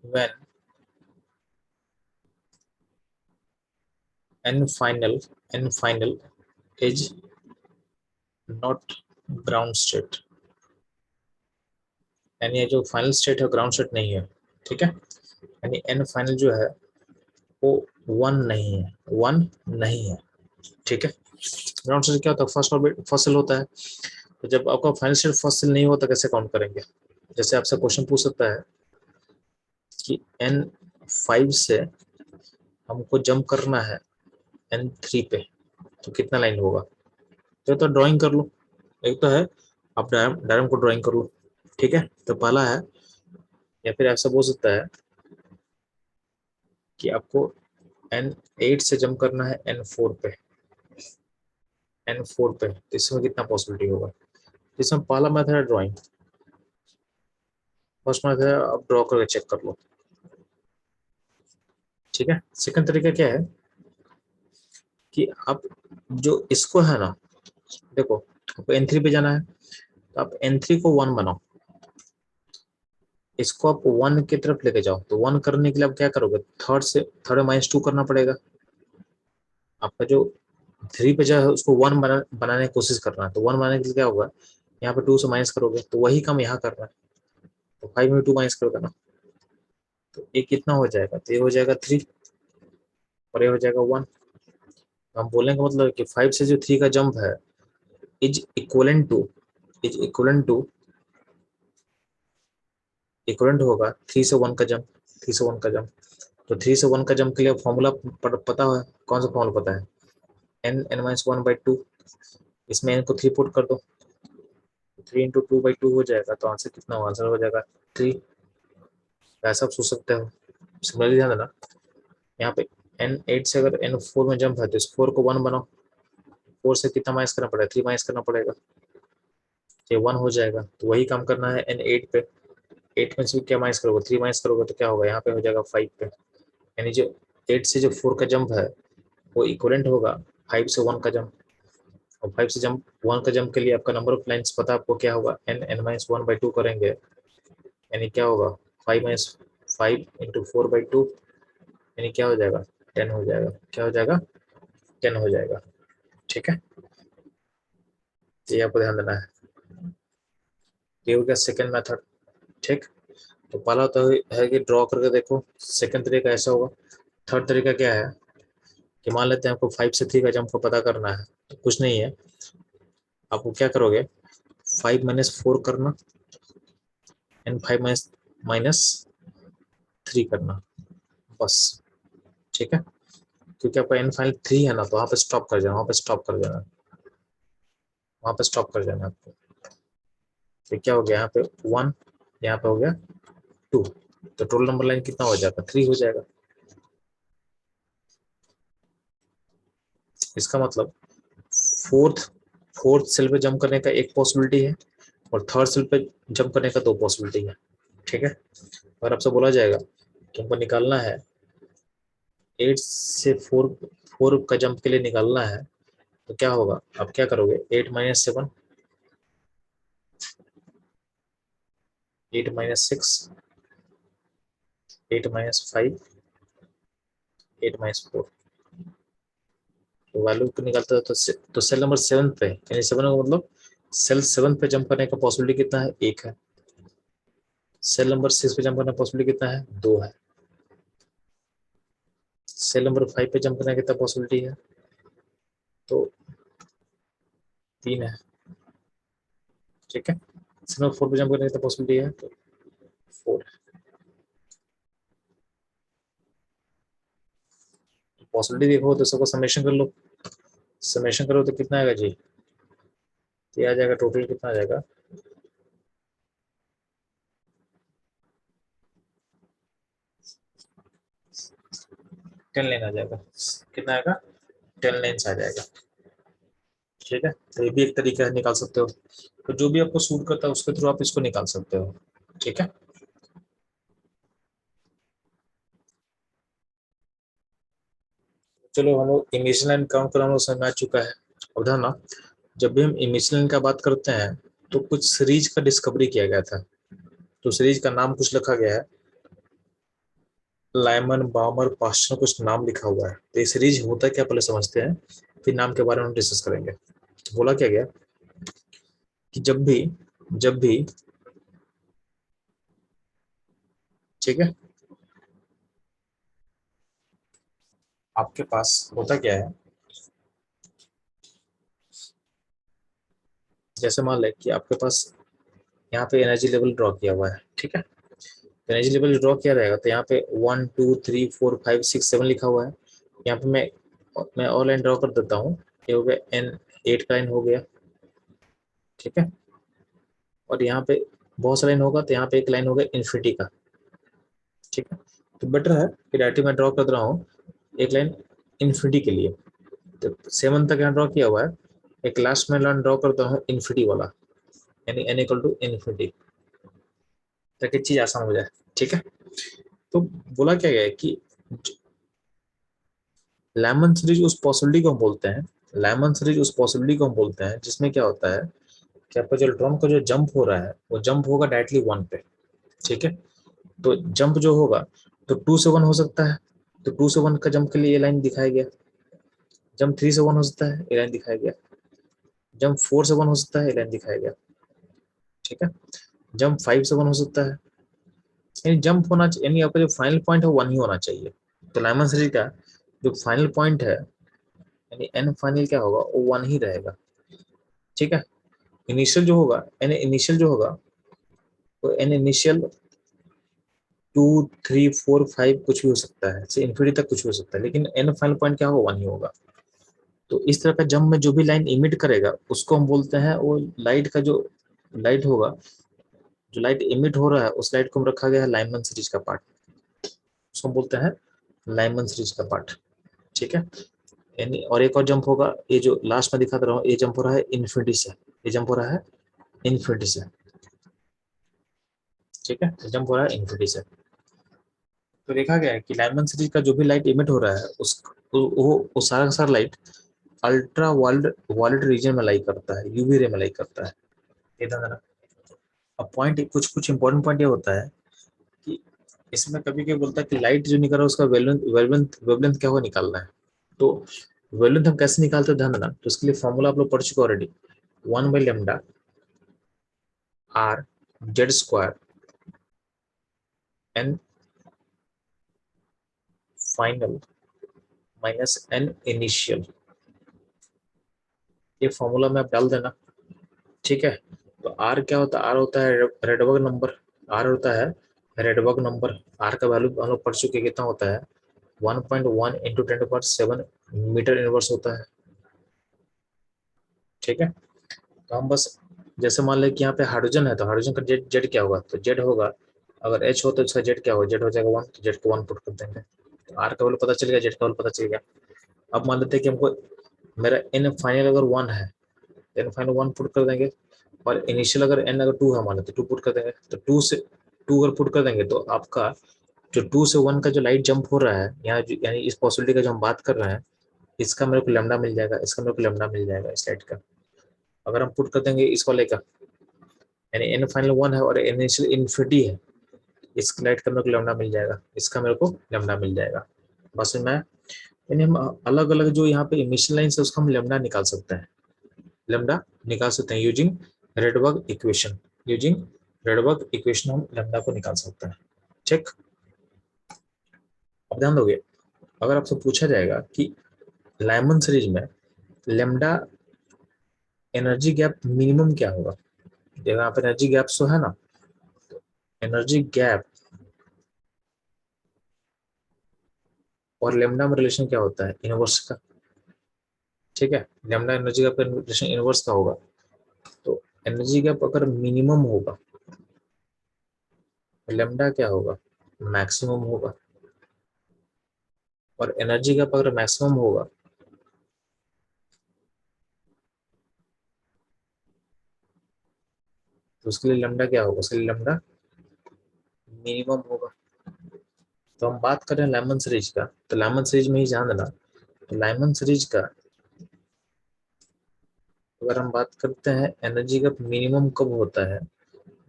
when n final is not ground state, यानी ये जो फाइनल स्टेट है ग्राउंड स्टेट नहीं है, ठीक है। यानी एन फाइनल जो है वो 1 नहीं है, 1 नहीं है, ठीक है। ग्राउंड स्टेट क्या होता है, फर्स्ट ऑर्बिट फर्स्ट सेल होता है। तो जब आपका फाइनल स्टेट फर्स्ट सेल नहीं होता कैसे काउंट करेंगे? जैसे आपसे क्वेश्चन पूछ सकता है कि N5 से हमको जंप करना है N3 पे, तो कितना लाइन होगा? तो ड्राइंग कर लो, एक तो है आप डायग्राम को ड्राइंग कर लो, ठीक है। तो पहला है, या फिर ऐसा बोल सकता है कि आपको N8 से जंप करना है N4 पे, N4 पे, तो इसमें कितना पॉसिबिलिटी होगा? इसमें पहला मेथड है ड्राइंग, फर्स्ट मेथड है आप ड्रॉ करके चेक कर लो, ठीक है। सेकंड तरीका क्या है कि आप जो इसको है ना, देखो आपको N3 पे जाना है, तो आप N3 को 1 बनाओ, इसको आप 1 की तरफ लेके जाओ। तो 1 करने के लिए आप क्या करोगे, थर्ड -2 करना पड़ेगा। आपका जो 3 पे जो है उसको 1 बनाने की कोशिश करना है, तो 1 बनाने के लिए क्या होगा, यहाँ पे 2 से माइनस करोगे, तो वही काम यहाँ करना है। तो 5 में 2 माइनस करोगे ना, तो ये कितना हो जाएगा, तो ये हो जाएगा 3 और ये हो जाएगा 1। हम बोलने का मतलब है कि 5 से जो 3 का जंप है इज इक्वलेंट होगा 3 से 1 का जंप, 3 से 1 का जंप। तो 3 से 1 का जंप के लिए फॉर्मूला पता है, कौन सा फॉर्मूला पता है, n-1/2। इसमें n को 3 पुट कर दो, 3 × 2/2 हो जाएगा, तो आंसर कितना होगा, आंसर हो जाएगा 3। ऐसा आप सोच सकते हो। सिमिलरली ध्यान देना, यहाँ पे N8 से अगर N4 में जंप है तो इस 4 को 1 बनाओ, 4 से कितना माइनस करना पड़ेगा, 3 माइनस करना पड़ेगा, ये 1 हो जाएगा। तो वही काम करना है N8 पे, 8 में से क्या माइनस करोगे, 3 माइनस करोगे, तो क्या होगा, यहाँ पे हो जाएगा 5 पे। यानी जो 8 से जो 4 का जंप है वो इक्वलेंट होगा 5 से 1 का जंप। और 5 से 1 का जंप के लिए आपका नंबर ऑफ लाइन्स पता आपको क्या होगा, n-1/2 करेंगे, यानी क्या होगा 5 × 4/2, यानी क्या हो जाएगा 10 हो जाएगा, क्या हो जाएगा 10 हो जाएगा, ठीक है। ये आपको ध्यान देना है। ये हो गया सेकेंड मेथड, ठीक। तो पहला तो है कि ड्रॉ करके देखो, सेकंड तरीका ऐसा होगा। थर्ड तरीका क्या है कि मान लेते हैं आपको 5 से 3 का जंप को पता करना है, तो कुछ नहीं है, आपको क्या करोगे 5 - 4 करना एंड 5 - 3 करना, बस, ठीक है। क्योंकि आपका n फाइनल 3 है ना, तो वहाँ पे स्टॉप कर जाना, वहाँ पे स्टॉप कर जाना, वहाँ पे स्टॉप कर जाना आपको। तो क्या हो गया, यहाँ पे 1, यहाँ पे हो गया 2, तो टोटल नंबर लाइन कितना हो जाएगा, 3 हो जाएगा। इसका मतलब फोर्थ सेल पे जंप करने का एक पॉसिबिलिटी है और थर्ड सेल पे जंप करने का 2 पॉसिबिलिटी है, ठीक है। और आपसे बोला जाएगा कि हमको निकालना है 8 से 4 का जंप के लिए निकालना है, तो क्या होगा, आप क्या करोगे 8 - 7, 8 - 6, 8 - 5, 8 - 4, तो वैल्यू को निकालते हो तो सेल नंबर 7 पे, यानी 7 का मतलब सेल 7 पे जंप करने का पॉसिबिलिटी कितना है, 1 है। सेल नंबर 6 पे जंप करने का पॉसिबिलिटी कितना है, 2 है। सेल नंबर 5 पे जंप करने की कितना पॉसिबिलिटी है, तो 3 है, ठीक है। सेल नंबर 4 पे जंप करने की कितना पॉसिबिलिटी है, तो 4 है। पॉसिबिलिटी देखो तो सबको समेशन कर लो, समेशन करो तो कितना आएगा जी, ये आ जाएगा, टोटल कितना आ जाएगा, 10 लाइन आ जाएगा। कितना आएगा, 10 लाइन्स आ जाएगा, ठीक है। तो ये भी एक तरीका है, निकाल सकते हो। तो जो भी आपको सूट करता है उसके थ्रू आप इसको निकाल सकते हो, ठीक है। चलो हम लोग इमेजिन लाइन काउंट कराना समझ में आ चुका है। और ध्यान ना, जब भी हम इमेजिन लाइन का बात करते हैं तो कुछ सीरीज का डिस्कवरी किया गया था, तो सीरीज का नाम कुछ लिखा गया है, लाइमन बाउमर पास्चर, कुछ नाम लिखा हुआ है। तो ये सीरीज होता क्या पहले समझते हैं, फिर नाम के बारे में डिस्कस करेंगे। बोला क्या गया कि जब भी ठीक है, आपके पास होता क्या है, जैसे मान लें कि आपके पास यहाँ पे एनर्जी लेवल ड्रॉ किया हुआ है, ठीक है, तो एनर्जी लेवल ड्रॉ किया रहेगा तो यहाँ पे 1 2 3 4 5 6 7 लिखा हुआ है। यहाँ पे मैं और लाइन ड्रॉ कर देता हूँ, ये हो गया n 8 का लाइन हो गया, ठीक है, और यहाँ पे बहुत सा लाइन होगा तो यहाँ पे एक लाइन होगा इन्फिनिटी का, ठीक है, तो बेटर है कि डायरेक्टली मैं ड्रॉ कर रहा हूँ एक लाइन इन्फिनिटी के लिए, तो 7 तक यहाँ ड्रॉ किया हुआ है, एक लास्ट में लाइन ड्रॉ करता हूँ इन्फिनिटी वाला, यानी n इक्वल टू इन्फिनिटी, ताकि चीज आसान हो जाए, ठीक है। तो बोला क्या गया है कि लेमन सीरीज उस पॉसिबिलिटी को हम बोलते हैं, लेमन सीरीज उस पॉसिबिलिटी को हम बोलते हैं जिसमें क्या होता है कि आपका जो इलेक्ट्रॉन का जो जंप हो रहा है वो जंप होगा डायरेक्टली 1 पे, ठीक है, तो जंप जो होगा तो 2 से 1 हो सकता है, तो 2 से 1 का जंप के लिए ये लाइन दिखाया गया, जंप 3 से 1 हो सकता है, ये लाइन दिखाया गया, जंप 4 से 1 हो सकता है, ये लाइन दिखाया गया, ठीक है, जंप 5 से 1 हो सकता है, यानी जंप होना चाहिए, यानी आपका जो फाइनल पॉइंट है 1 ही होना चाहिए। तो लेमन सीरीज का जो फाइनल पॉइंट है यानी एन फाइनल क्या होगा वो 1 ही रहेगा, ठीक है। इनिशियल जो होगा एन इनिशियल जो होगा वो एन इनिशियल 2 3 4 5 कुछ भी हो सकता है, से इन्फिनिटी तक कुछ भी हो सकता है, लेकिन एन फाइनल पॉइंट क्या होगा 1 ही होगा। तो इस तरह का जंप में जो भी लाइन इमिट करेगा उसको हम बोलते हैं, वो लाइट का जो लाइट होगा, जो लाइट इमिट हो रहा है उस लाइट को हम रखा गया है लाइमन सीरीज का पार्ट, उसको हम बोलते हैं लाइमन सीरीज का पार्ट, ठीक है। यानी और एक और जंप होगा, ये जो लास्ट में दिखा दे रहा हूँ, ये जंप हो रहा है इन्फिनिटी से, ये जंप हो रहा है इन्फिनिटी से, ठीक है, जंप हो रहा है इन्फिनिटी से। तो देखा गया है कि लाइमन सीरीज का जो भी लाइट इमिट हो रहा है वो सारा का सारा लाइट अल्ट्रा वायलेट रीजन में लाई करता है, यूवी रे में लाई करता है, इधर ना। अब पॉइंट कुछ कुछ इंपॉर्टेंट पॉइंट ये होता है कि इसमें कभी कभी बोलता है कि लाइट जो निकल रहा है उसका वेवलेंथ क्या होगा निकालना है, तो वेवलेंथ हम कैसे निकालते हैं ध्यान देना, तो उसके लिए फॉर्मूला आप लोग पढ़ चुके already, 1/λ r z square n final minus n initial, ये फॉर्मूला में आप डाल देना, ठीक है। तो आर क्या होता है, आर होता है रेडबर्ग नंबर, आर होता है रेडबर्ग नंबर, आर का वैल्यू हम लोग पढ़ चुके कितना होता है 1.1 इंटू 10⁻7 मीटर इनवर्स होता है, ठीक है। तो हम बस जैसे मान लें कि यहाँ पे हाइड्रोजन है तो हाइड्रोजन का जेड जेड क्या होगा, तो जेड होगा, अगर एच हो तो उसका जेड क्या होगा, जेड हो जाएगा 1, तो जेड को 1 पुट कर देंगे, तो आर का वैल्यू पता चल गया, जेड का वैल्यू पता चल गया। अब मान लेते हैं कि हमको मेरा एन फाइनल अगर 1 है, एन फाइनल 1 पुट कर देंगे, और इनिशियल अगर एन अगर 2 है मान लेते 2 पुट कर देंगे, तो 2 से 2 अगर पुट कर देंगे तो आपका जो 2 से 1 का जो लाइट जंप हो रहा है यहाँ, यानी इस पॉसिबिलिटी का जो हम बात कर रहे हैं, इसका मेरे को लैम्डा मिल जाएगा, इसका मेरे को लैम्डा मिल जाएगा इस लाइट का। अगर हम पुट कर देंगे इस वाले का, यानी एन फाइनल 1 है और इनिशियल इन्फिनिटी है, इस लाइट का मेरे को लैम्डा मिल जाएगा, इसका मेरे को लैम्डा मिल जाएगा, बस मैं, यानी हम अलग अलग जो यहाँ पे इमिशन लाइन है उसका हम लैम्डा निकाल सकते हैं, लैम्डा निकाल सकते हैं using Rydberg equation, using Rydberg equation हम लैम्डा को निकाल सकते हैं, ठीक। अब ध्यान दोगे, अगर आपसे पूछा जाएगा कि लाइमन सीरीज में लैम्डा एनर्जी गैप मिनिमम क्या होगा, यहाँ पर एनर्जी गैप तो है ना, एनर्जी गैप और लैम्डा में रिलेशन क्या होता है, इनवर्स का, ठीक है, लैम्डा एनर्जी गैप का रिलेशन इनवर्स का होगा, तो एनर्जी गैप अगर मिनिमम होगा लैम्डा क्या होगा, मैक्सिमम होगा, और एनर्जी गैप अगर मैक्सिमम होगा तो उसके लिए लैम्डा क्या होगा, उसके लिए लैम्डा मिनिमम होगा। तो हम बात करें लेमन सीरीज का, तो लेमन सीरीज में ही ध्यान देना, तो लेमन सीरीज का अगर हम बात करते हैं एनर्जी का मिनिमम कब होता है,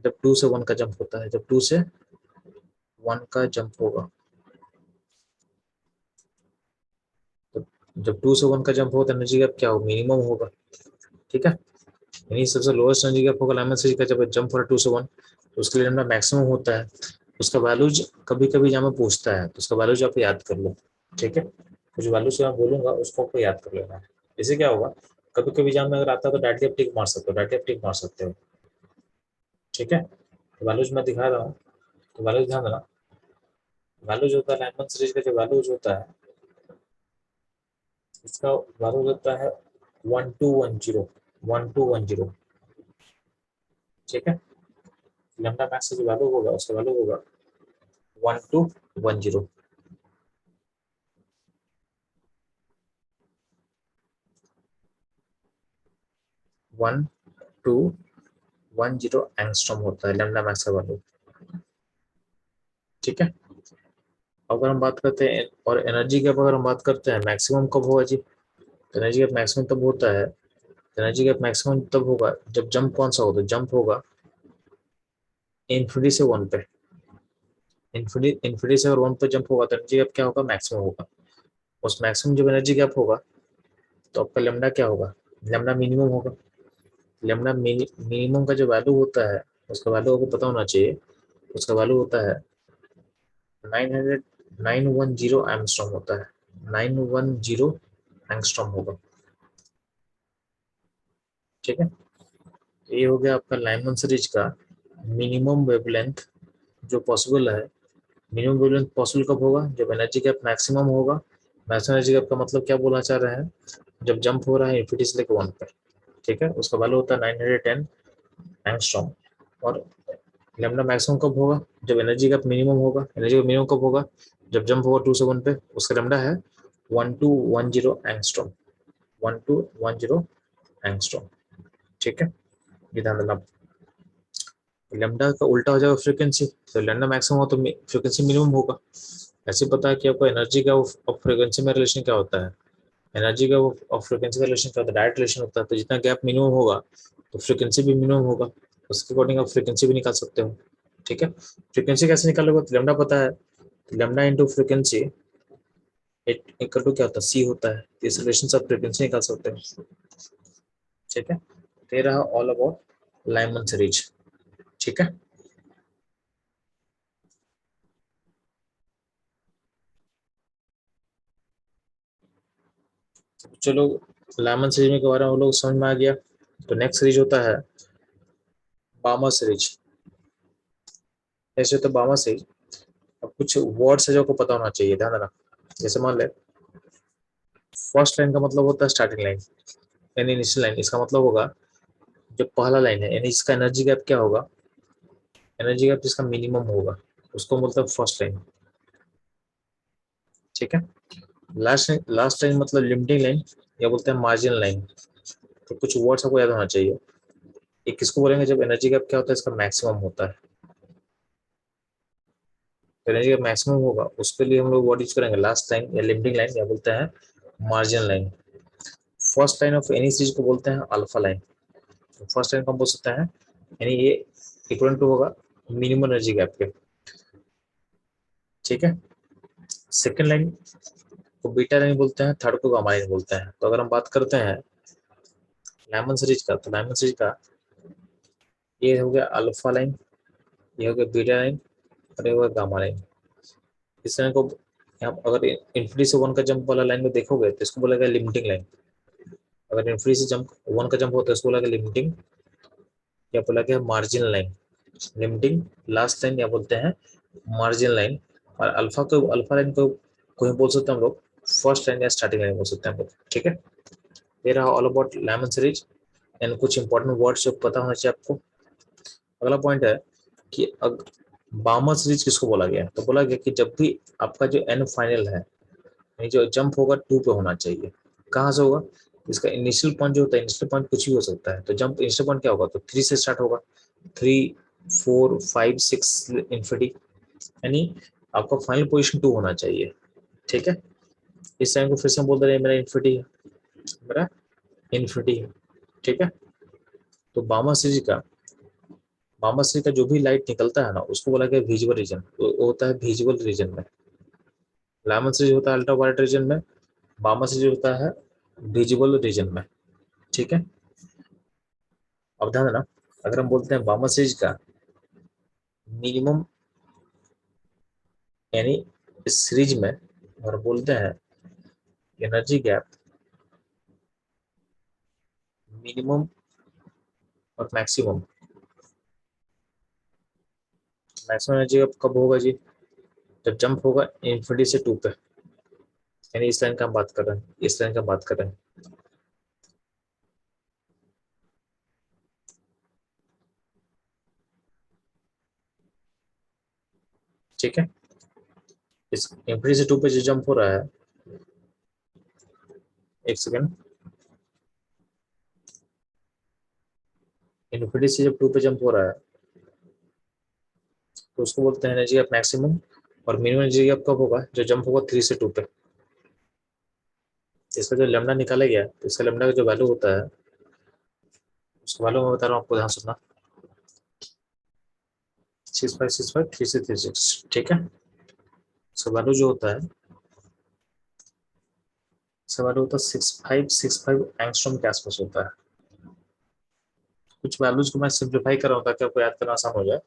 जब 2 से 1 का जंप होता है, जब 2 से 1 का जंप होगा, तो जब 2 से 1 का जंप होगा तो एनर्जी गैप क्या होगा, मिनिमम होगा, ठीक है। यानी सबसे लोएस्ट एनर्जी गैप होगा लेमन सीरीज का जब जंप हो रहा है 2 से 1, तो उसके लिए लैम्डा मैक्सिमम होता है, उसका वैल्यूज कभी कभी जहाँ में पूछता है तो उसका वैल्यूज आप याद कर लो, ठीक है। कुछ वैल्यूज मैं बोलूंगा उसको आपको याद कर लेना है। इससे क्या होगा, कभी कभी जहाँ में अगर आता है तो डायरेक्टली आप टिक मार सकते हो, डायरेक्टली आप टिक मार सकते हो, ठीक है। तो वैल्यूज मैं दिखा रहा हूँ, तो वैल्यूज ध्यान देना। वैल्यूज होता है लाइनमैन सीरीज का, जो वैल्यूज होता है इसका वैल्यूज होता है 1210, 1210, ठीक है। लैम्डा मैक्स का जो वैल्यू होगा उसका वैल्यू होगा 1210, 1210 एंगस्ट्रॉम होता है लैम्डा मैक्स का वैल्यू, ठीक है। अगर हम बात करते हैं और एनर्जी गैप अगर हम बात करते हैं मैक्सिमम कब होगा जी, तो एनर्जी गैप मैक्सिमम तब होता है, एनर्जी गैप मैक्सिमम तब होगा जब जंप कौन सा होगा, जंप होगा इन्फिनिटी से वन पे, इन्फिनिटी से अगर वन पे जंप होगा तो एनर्जी गैप क्या होगा, मैक्सिमम होगा। उस मैक्सिमम जब एनर्जी गैप होगा तो आपका लेमडा क्या होगा, लेमडा मिनिमम होगा। लेमडा मिनिमम का जो वैल्यू होता है उसका वैल्यू आपको पता होना चाहिए, उसका वैल्यू होता है 910 एंगस्ट्रॉम होता है, 910 एंगस्ट्रॉम होगा, ठीक है। ये हो गया आपका लाइमन सीरीज का मिनिमम वेवलेंथ जो पॉसिबल है। मिनिमम वेवलेंथ पॉसिबल कब होगा, जब एनर्जी गैप मैक्सिमम होगा। मैक्सिमम एनर्जी गैप का मतलब क्या बोलना चाह रहे हैं, जब जंप हो रहा है इन्फिनिटी से लेकर वन पे, ठीक है। उसका वैल्यू होता है 910 एंगस्ट्रॉम। और लैम्डा मैक्सिमम कब होगा, जब एनर्जी गैप मिनिमम होगा। एनर्जी गैप मिनिमम कब होगा, जब जंप होगा 2 से 1 पे, उसका लैम्डा है 1210 एंगस्ट्रॉम, 1210 एंगस्ट्रॉम, ठीक है। ये ध्यान देना। लैम्डा का उल्टा हो जाएगा फ्रीक्वेंसी, तो लैम्डा मैक्सिमम हो तो फ्रीक्वेंसी मिनिमम होगा। ऐसे पता है कि आपको एनर्जी का और फ्रीक्वेंसी में रिलेशन क्या होता है, एनर्जी का और फ्रीक्वेंसी का रिलेशन क्या होता है, डायरेक्ट रिलेशन होता है। तो जितना गैप मिनिमम होगा तो फ्रीक्वेंसी भी मिनिमम होगा, उसके अकॉर्डिंग आप फ्रीक्वेंसी भी निकाल सकते हो, ठीक है। फ्रीक्वेंसी कैसे निकालोगे, तो लैम्डा पता है, lambda into frequency equal to क्या होता है, सी होता है। तो इस रिलेशन से आप फ्रीक्वेंसी निकाल सकते हो, ठीक है। तो ये रहा ऑल अबाउट लाइमन सीरीज, ठीक है। चलो लाइमन सीरीज के बारे में हम लोग समझ में आ गया। तो नेक्स्ट सीरीज होता है बामा सीरीज। ऐसे तो बामा सीरीज, अब कुछ वर्ड्स है जो आपको पता होना चाहिए, ध्यान देना। जैसे मान ले फर्स्ट लाइन का मतलब होता है स्टार्टिंग लाइन यानी इनिशियल लाइन, इसका मतलब होगा जो पहला लाइन है यानी इसका एनर्जी गैप क्या होगा, एनर्जी गैप जिसका मिनिमम होगा उसको बोलते हैं फर्स्ट लाइन, ठीक है। लास्ट लाइन मतलब लिमिटिंग लाइन या बोलते हैं मार्जिन लाइन। तो कुछ वर्ड्स आपको याद होना चाहिए। एक किसको बोलेंगे जब एनर्जी गैप क्या होता है, इसका मैक्सिमम होता है। तो एनर्जी गैप मैक्सिमम होगा उसके लिए हम लोग वर्ड यूज करेंगे लास्ट लाइन या लिमिटिंग लाइन या बोलते हैं margin line. First line of any series को बोलते हैं अल्फा लाइन। तो फर्स्ट लाइन को हम बोल सकते हैं यानी ये इक्वल टू होगा मिनिमम एनर्जी गैप के, ठीक है। सेकेंड लाइन को बीटा लाइन बोलते हैं, थर्ड को गामा लाइन बोलते हैं। तो अगर हम बात करते हैं लाइमन सीरीज का, तो लाइमन सीरीज का ये हो गया अल्फा लाइन, ये हो गया बीटा लाइन और ये हो गया गामा लाइन। इस लाइन को आप अगर इन्फिनिटी से वन का जंप वाला लाइन में देखोगे तो इसको बोला गया लिमिटिंग लाइन। अगर इन्फिनिटी से जंप वन का जंप होता है इसको बोला गया लिमिटिंग या बोला गया margin line. Limiting last line या बोलते हैं मार्जिन लाइन। और अल्फा लाइन को कोई बोल सकते हैं हम लोग फर्स्ट लाइन या स्टार्टिंग लाइन बोल सकते हैं हम लोग, ठीक है। ये रहा all about Lyman series and कुछ इंपॉर्टेंट वर्ड्स जो पता होना चाहिए आपको। अगला पॉइंट है कि बामा सीरीज किसको बोला गया, तो बोला गया कि जब भी आपका जो एन फाइनल है यानी जो जंप होगा 2 पे होना चाहिए। कहाँ से होगा, इसका इनिशियल पॉइंट जो होता है, इनिशियल पॉइंट कुछ भी हो सकता है। तो जंप इनिशियल पॉइंट क्या होगा, तो 3 से स्टार्ट होगा, 3 4 5 6 इन्फिनिटी, यानी आपका फाइनल पोजीशन 2 होना चाहिए, ठीक है। इस टाइम को फिर से हम बोल दे रहे हैं मेरा इन्फिनिटी है, मेरा इन्फिनिटी है, ठीक है। तो बामा सीरीज का जो भी लाइट निकलता है ना उसको बोला गया विजुअल रीजन, तो होता है विजुअल रीजन में। लाइमन सीरीज होता है अल्ट्रावायलेट रीजन में, बामा सीरीज होता है विजुअल रीजन में, ठीक है। अब ध्यान देना, अगर हम बोलते हैं बामा सीरीज का मिनिमम यानी इस सीरीज में और बोलते हैं एनर्जी गैप मिनिमम और मैक्सिमम। मैक्सिमम एनर्जी गैप कब होगा जी? जब जंप होगा इन्फिनिटी से 2 पे, यानी इस लाइन का हम बात कर रहे हैं, इस लाइन का बात कर रहे हैं। ठीक है, इस इन्फिनिटी से 2 पे जो जंप हो रहा है, एक सेकेंड, इन्फिनिटी से जब 2 पे जंप हो रहा है तो उसको बोलते हैं एनर्जी गैप मैक्सिमम। और मिनिमम एनर्जी गैप कब होगा? जो जंप होगा 3 से 2 पे। इसका जो लेमडा निकाला गया तो इसका लेमडा का जो वैल्यू होता है उसका वैल्यू मैं बता रहा हूँ आपको, ध्यान सुनना। 6565 3636, ठीक है। इसका वैल्यू जो होता है, इसका वैल्यू होता है 6565 एंगस्ट्रॉम के आसपास होता है। कुछ वैल्यूज को मैं सिंप्लीफाई कर रहा हूँ ताकि आपको याद करना आसान हो जाए।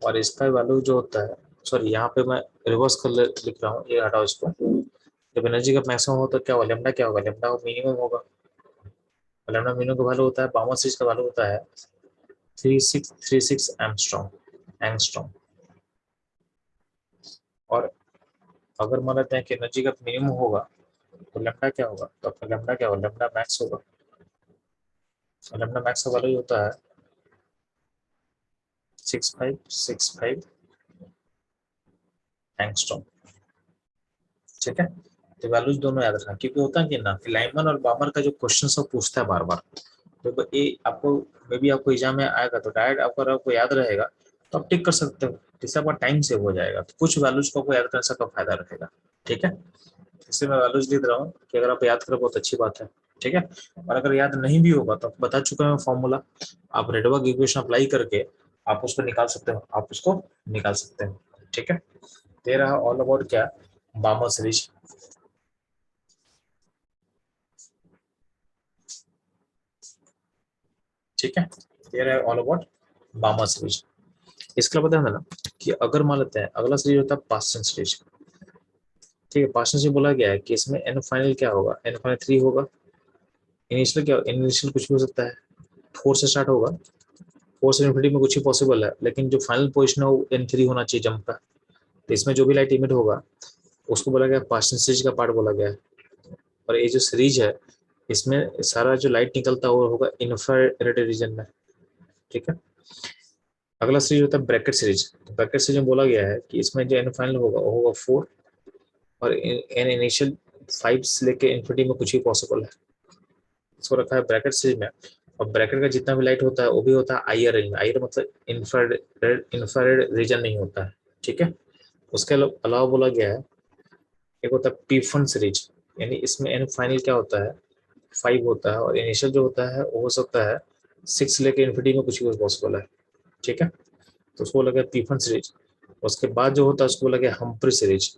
और इसका वैल्यू जो होता है, सॉरी यहाँ पे मैं रिवर्स कर लिख रहा हूँ, ये हटाओ इसको। जब एनर्जी का मैक्सिमम हो तो क्या होगा? लेमडा क्या होगा? लेमडा मिनिमम होगा। लेमडा मिनिमम का वैल्यू होता है, बाउंड सीरीज का वैल्यू होता है 3636 एंगस्ट्रॉम। और अगर मान लेते हैं कि एनर्जी का मिनिमम होगा तो लेमडा क्या होगा? तो आपका लेमडा क्या होगा? लेमडा मैक्स होगा। लेमडा मैक्स का वैल्यू होता है 6565 एंगस्ट्रॉम, ठीक है। तो वैल्यूज दोनों याद रखना, क्योंकि होता है कि ना कि लाइमन और बामर का जो क्वेश्चन सब पूछता है बार बार, तो ये आपको मे बी आपको एग्जाम में आएगा तो डायरेक्ट आपको याद रहेगा तो आप टिक कर सकते हो, जिससे आपका टाइम सेव हो जाएगा। तो कुछ वैल्यूज को आपको याद करने से आपका फायदा रहेगा, ठीक है। इसलिए मैं वैल्यूज लिख रहा हूँ कि अगर आप याद करें बहुत अच्छी बात है, ठीक है। और अगर याद नहीं भी होगा तो बता चुका है फॉर्मूला, आप रेडबर्ग इक्वेशन अप्लाई करके आप उसको निकाल सकते हो, आप उसको निकाल सकते हो, ठीक है। दे रहा ऑल अबाउट क्या? बामर सीरीज, ठीक है। ये रहा ऑल अबाउट बामर सीरीज। इसका पता है ना कि अगर मान लेते हैं अगला सीरीज होता है पास्टन सीरीज, ठीक है। पास्टन सीरीज बोला गया है कि इसमें एन फाइनल क्या होगा? एन फाइनल 3 होगा। इनिशियल क्या? इनिशियल कुछ भी हो सकता है, 4 से स्टार्ट होगा। 4 से इन्फिनिटी में कुछ ही पॉसिबल है, लेकिन जो फाइनल पोजिशन है वो N3 होना चाहिए जंप का। तो इसमें जो भी लाइट इमिट होगा उसको बोला गया पास्टन सीरीज का पार्ट बोला गया है। और ये जो सीरीज है इसमें सारा जो लाइट निकलता है वो होगा इंफ्रारेड रीजन में, ठीक है। अगला सीरीज होता है ब्रैकेट सीरीज। ब्रैकेट सीरीज में बोला गया है कि इसमें जो एन फाइनल होगा वो होगा 4, और एन इनिशियल 5 से लेके इन्फिनिटी में कुछ ही पॉसिबल है, इसको रखा है ब्रैकेट सीरीज में। और ब्रैकेट का जितना भी लाइट होता है वो भी होता है आईआर रेंज में। आईआर मतलब इंफ्रारेड रीजन नहीं होता है, ठीक है। उसके अलावा बोला गया है एक होता है पी फन सीरीज, यानी इसमें एन फाइनल क्या होता है? 5 होता है, और इनिशियल जो होता है वो हो सकता है 6 लेके इन्फिनिटी में कुछ ही पॉसिबल है, ठीक है। तो उसको लगे पीफन सीरीज। उसके बाद जो होता है उसको लगे हम्प्री सीरीज,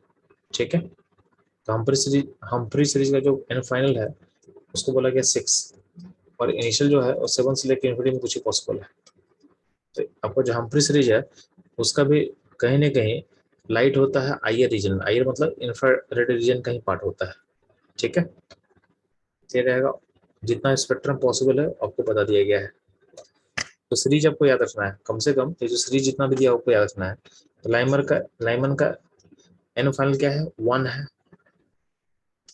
ठीक है। तो हम्प्री सीरीज का जो एन फाइनल है उसको बोला गया 6, और इनिशियल जो है और 7 से लेकर इन्फिनिटी में कुछ ही पॉसिबल है। तो आपको जो हम्प्री सीरीज है उसका भी कहीं ना कहीं लाइट होता है आईआर रीजन। आईआर मतलब इंफ्रारेड रीजन का ही पार्ट होता है, ठीक है। ये रहेगा, जितना स्पेक्ट्रम पॉसिबल है आपको बता दिया गया है। तो सीरीज आपको याद रखना है, कम से कम ये जो सीरीज जितना भी दिया आपको याद रखना है। तो लाइमन का एन फाइनल क्या है? 1 है,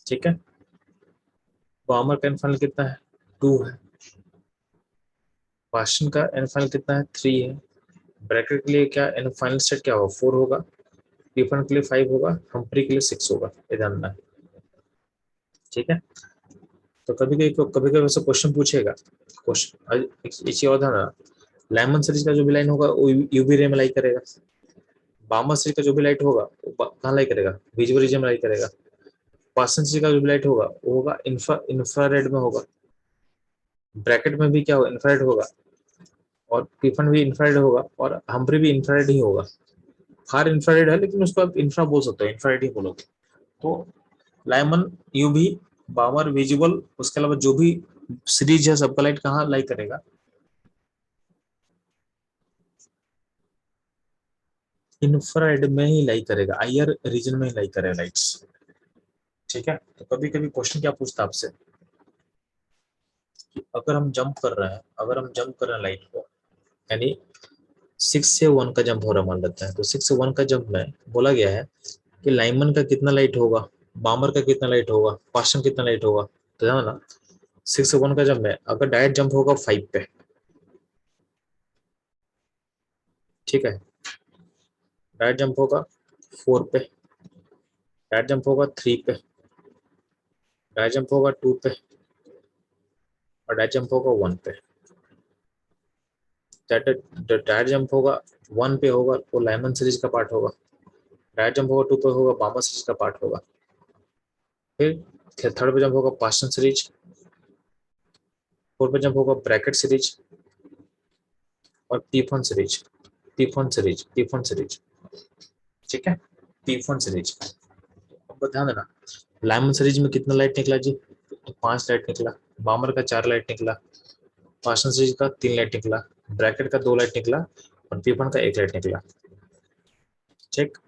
ठीक है। बामर का एन फाइनल कितना है? 2 है। पास्टन का एन फाइनल कितना है? 3 है। ब्रैकेट के लिए क्या एन फाइनल सेट क्या होगा? 4 होगा। पीफन के लिए 5 होगा। हम्प्री के लिए 6 होगा, ये ध्यान रखना है, ठीक है। तो कभी कभी वैसे क्वेश्चन पूछेगा, क्वेश्चन एक चीज और ध्यान रखना, लेमन सीरीज का जो भी लाइन होगा वो यूवी रे में लाई करेगा। बामर सीरीज का जो भी लाइट होगा वो कहाँ लाई करेगा? विजुअल रीजन में लाई करेगा। पास्टन सीरीज का जो भी लाइट होगा वो होगा इंफ्रारेड में होगा। ब्रैकेट में भी क्या होगा? इंफ्रारेड होगा। और पीफन भी इंफ्रारेड होगा, और हम्प्री भी इंफ्रारेड ही होगा। फार इंफ्रारेड है लेकिन उसको आप इंफ्रा बोल सकते हो, इंफ्रारेड ही बोलोगे। तो लाइमन, यूवी, बामर, विजुअल, उसके अलावा जो भी सीरीज है सबका लाइट कहाँ लाई करेगा? इंफ्रारेड में ही लाई करेगा, आईआर रीजन में ही लाई करेगा लाइट्स। ठीक है, तो कभी कभी क्वेश्चन क्या पूछता है आपसे, अगर हम जंप कर रहे हैं, अगर हम जंप कर रहे हैं लाइट को, यानी 6 से 1 का जंप हो रहा मान लेते हैं, तो 6 से 1 का जंप में बोला गया है कि लाइमन का कितना लाइट होगा, बामर का कितना लाइट होगा, पास्टन कितना लाइट होगा। तो ध्यान ना, 6 से 1 का जंप में अगर डायरेक्ट जंप होगा 5 पे, ठीक है, डायरेक्ट जंप होगा 4 पे, डायरेक्ट जंप होगा 3 पे, डायरेक्ट जंप होगा 2 पे, और डायरेक्ट जंप होगा 1 पे। डायरेक्ट जंप होगा 1 पे होगा वो लाइमन सीरीज का पार्ट होगा, डायरेक्ट जंप होगा 2 पे होगा बामर सीरीज का पार्ट होगा, फिर थर्ड पे जंप होगा पास्टन सीरीज, फोर्थ पे जंप होगा ब्रैकेट सीरीज, और पीफोन सीरीज, पीफोन सीरीज, पीफोन सीरीज। ठीक है, पीफोन सीरीज। अब ध्यान देना, लाइमन सीरीज में कितना लाइट निकला जी, तो 5 लाइट निकला, बामर का 4 लाइट निकला, पास्टन सीरीज का 3 लाइट निकला, ब्रैकेट का 2 लाइट निकला, और पीफोन का 1 लाइट निकला। ठीक,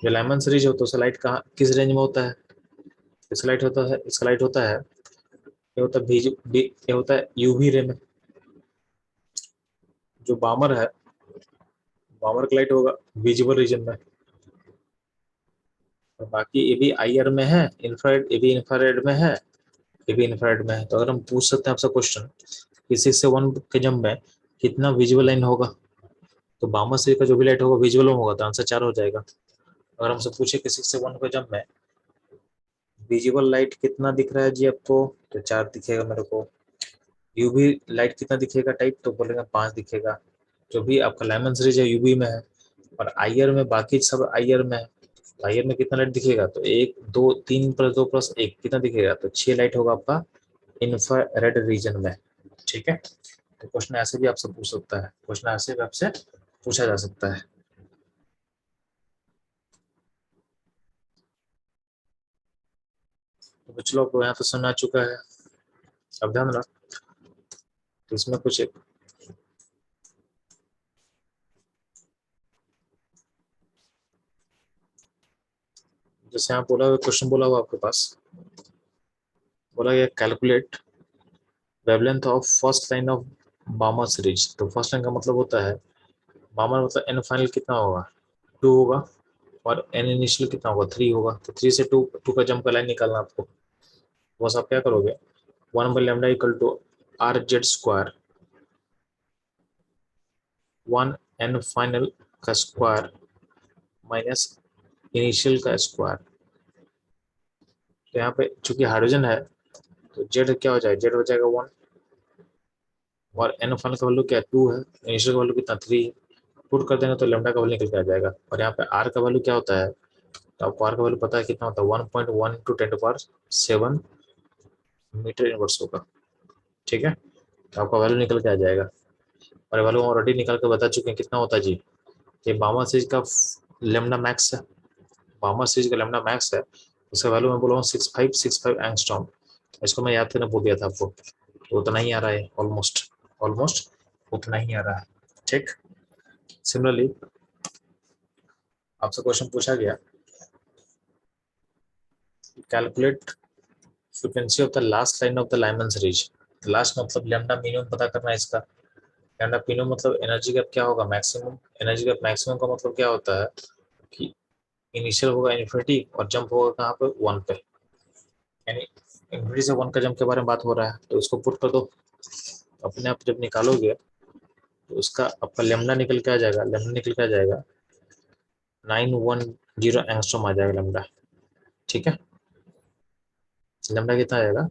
जो लाइमन सीरीज होता है उसका लाइट कहाँ किस रेंज में होता है, इसका लाइट होता है, इसका लाइट होता है, ये होता है ये होता है यूवी रे में। जो बामर है, बामर का लाइट होगा विजिबल रीजन में, और बाकी ये भी आईआर में है, इंफ्रारेड ये भी इंफ्रारेड में है, ये भी इंफ्रारेड में है। तो अगर हम पूछ सकते हैं आपसे क्वेश्चन कि 6 से 1 के जंप में कितना विजुअल लाइन होगा, तो बामर से का जो भी लाइट होगा विजुअल में होगा, तो आंसर 4 हो जाएगा। अगर हमसे पूछे कि 6 से 1 के जंप में विजिबल लाइट कितना दिख रहा है जी आपको, तो 4 दिखेगा मेरे को। यूवी लाइट कितना दिखेगा टाइप, तो बोलेंगे 5 दिखेगा। जो भी आपका लाइमन सीरीज है यूवी में है, और आईआर में बाकी सब आईआर में है, आईआर में कितना लाइट दिखेगा, तो 1 2 3 प्लस 2 प्लस 1 कितना दिखेगा, तो 6 लाइट होगा आपका इंफ्रारेड रीजन में। ठीक है, तो क्वेश्चन ऐसे भी आपसे पूछ सकता है, क्वेश्चन ऐसे भी आपसे पूछा जा सकता है। तो कुछ लोग यहाँ तो समझ आ चुका है। अब ध्यान रखना, तो इसमें कुछ एक जैसे यहाँ बोला हुआ क्वेश्चन बोला हुआ आपके पास, बोला गया calculate wavelength of first line of बामर series. तो फर्स्ट लाइन का मतलब होता है बामर मतलब एन फाइनल कितना होगा 2 होगा, और एन इनिशियल कितना होगा 3 होगा। तो 3 से 2 का जंप का लाइन निकालना आपको, बस आप क्या करोगे 1/λ equal to R Z square 1 N final का स्क्वायर माइनस इनिशियल का स्क्वायर। तो यहाँ पे चूंकि हाइड्रोजन है तो जेड क्या हो जाएगा, जेड हो जाएगा 1, और एन फाइनल का वैल्यू क्या 2 है, इनिशियल का वैल्यू कितना 3 है। पुट कर देंगे तो लेमडा का वैल्यू निकल के आ जाएगा। और यहाँ पे आर का वैल्यू क्या होता है, तो आपको आर का वैल्यू पता है कितना होता है 1.1 × 10⁷ मीटर इनवर्स होगा। ठीक है, तो आपका वैल्यू निकल के आ जाएगा, और वैल्यू ऑलरेडी निकल के बता चुके हैं कितना होता है जी। ये बामा सीरीज का लेमडा मैक्स है, बामा सीरीज का लेमडा मैक्स है, उसका वैल्यू मैं बोला हूँ 6565 एंगस्ट्रॉम। इसको मैं याद करने बोल दिया था आपको, तो उतना ही आ रहा है, ऑलमोस्ट ऑलमोस्ट उतना ही आ रहा है। ठीक, सिमिलरली आपसे क्वेश्चन पूछा गया calculate frequency of the last line of the Lyman series. Last मतलब लैम्डा मिनिमम पता करना है इसका। लैम्डा मिनिमम मतलब एनर्जी गैप क्या होगा, मैक्सिमम। एनर्जी गैप मैक्सिमम का मतलब क्या होता है कि इनिशियल होगा इन्फिनिटी और जंप होगा कहाँ पे 1 पे, यानी इन्फिनिटी से 1 का जंप के बारे में बात हो रहा है, तो इसको पुट कर दो। अपने आप जब निकालोगे तो उसका आपका लेमडा निकल के आ जाएगा, लेमडा निकल के आ जाएगा 910 एंगस्ट्रॉम आ जाएगा लेमडा। ठीक है, लेमडा कितना आ जाएगा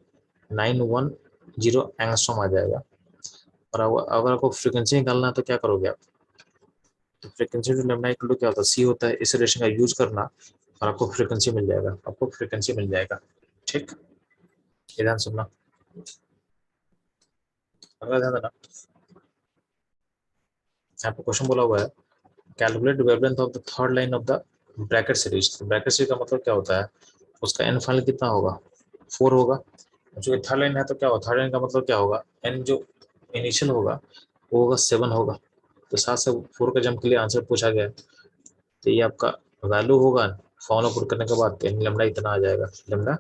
910 एंगस्ट्रॉम आ जाएगा। और अगर आपको फ्रीक्वेंसी निकालना है तो क्या करोगे आप, तो frequency to lambda equal to क्या होता है सी होता है, इस रिलेशन का यूज करना और आपको फ्रीक्वेंसी मिल जाएगा, आपको फ्रीक्वेंसी मिल जाएगा। ठीक, ये ध्यान सुनना। अगला ध्यान देना, यहाँ पे क्वेश्चन बोला हुआ है calculate wavelength of the third line of the Brackett series. तो ब्रैकेट सीरीज का मतलब क्या होता है, उसका एन फाइनल कितना होगा 4 होगा। जो थर्ड लाइन है तो क्या होगा, थर्ड लाइन का मतलब क्या होगा, एन जो इनिशियल होगा वो होगा 7 होगा। तो 7 से 4 का जंप के लिए आंसर पूछा गया है। तो ये आपका वैल्यू होगा फॉर्मूला पुट करने के बाद, तो लेमडा इतना आ जाएगा, लेमडा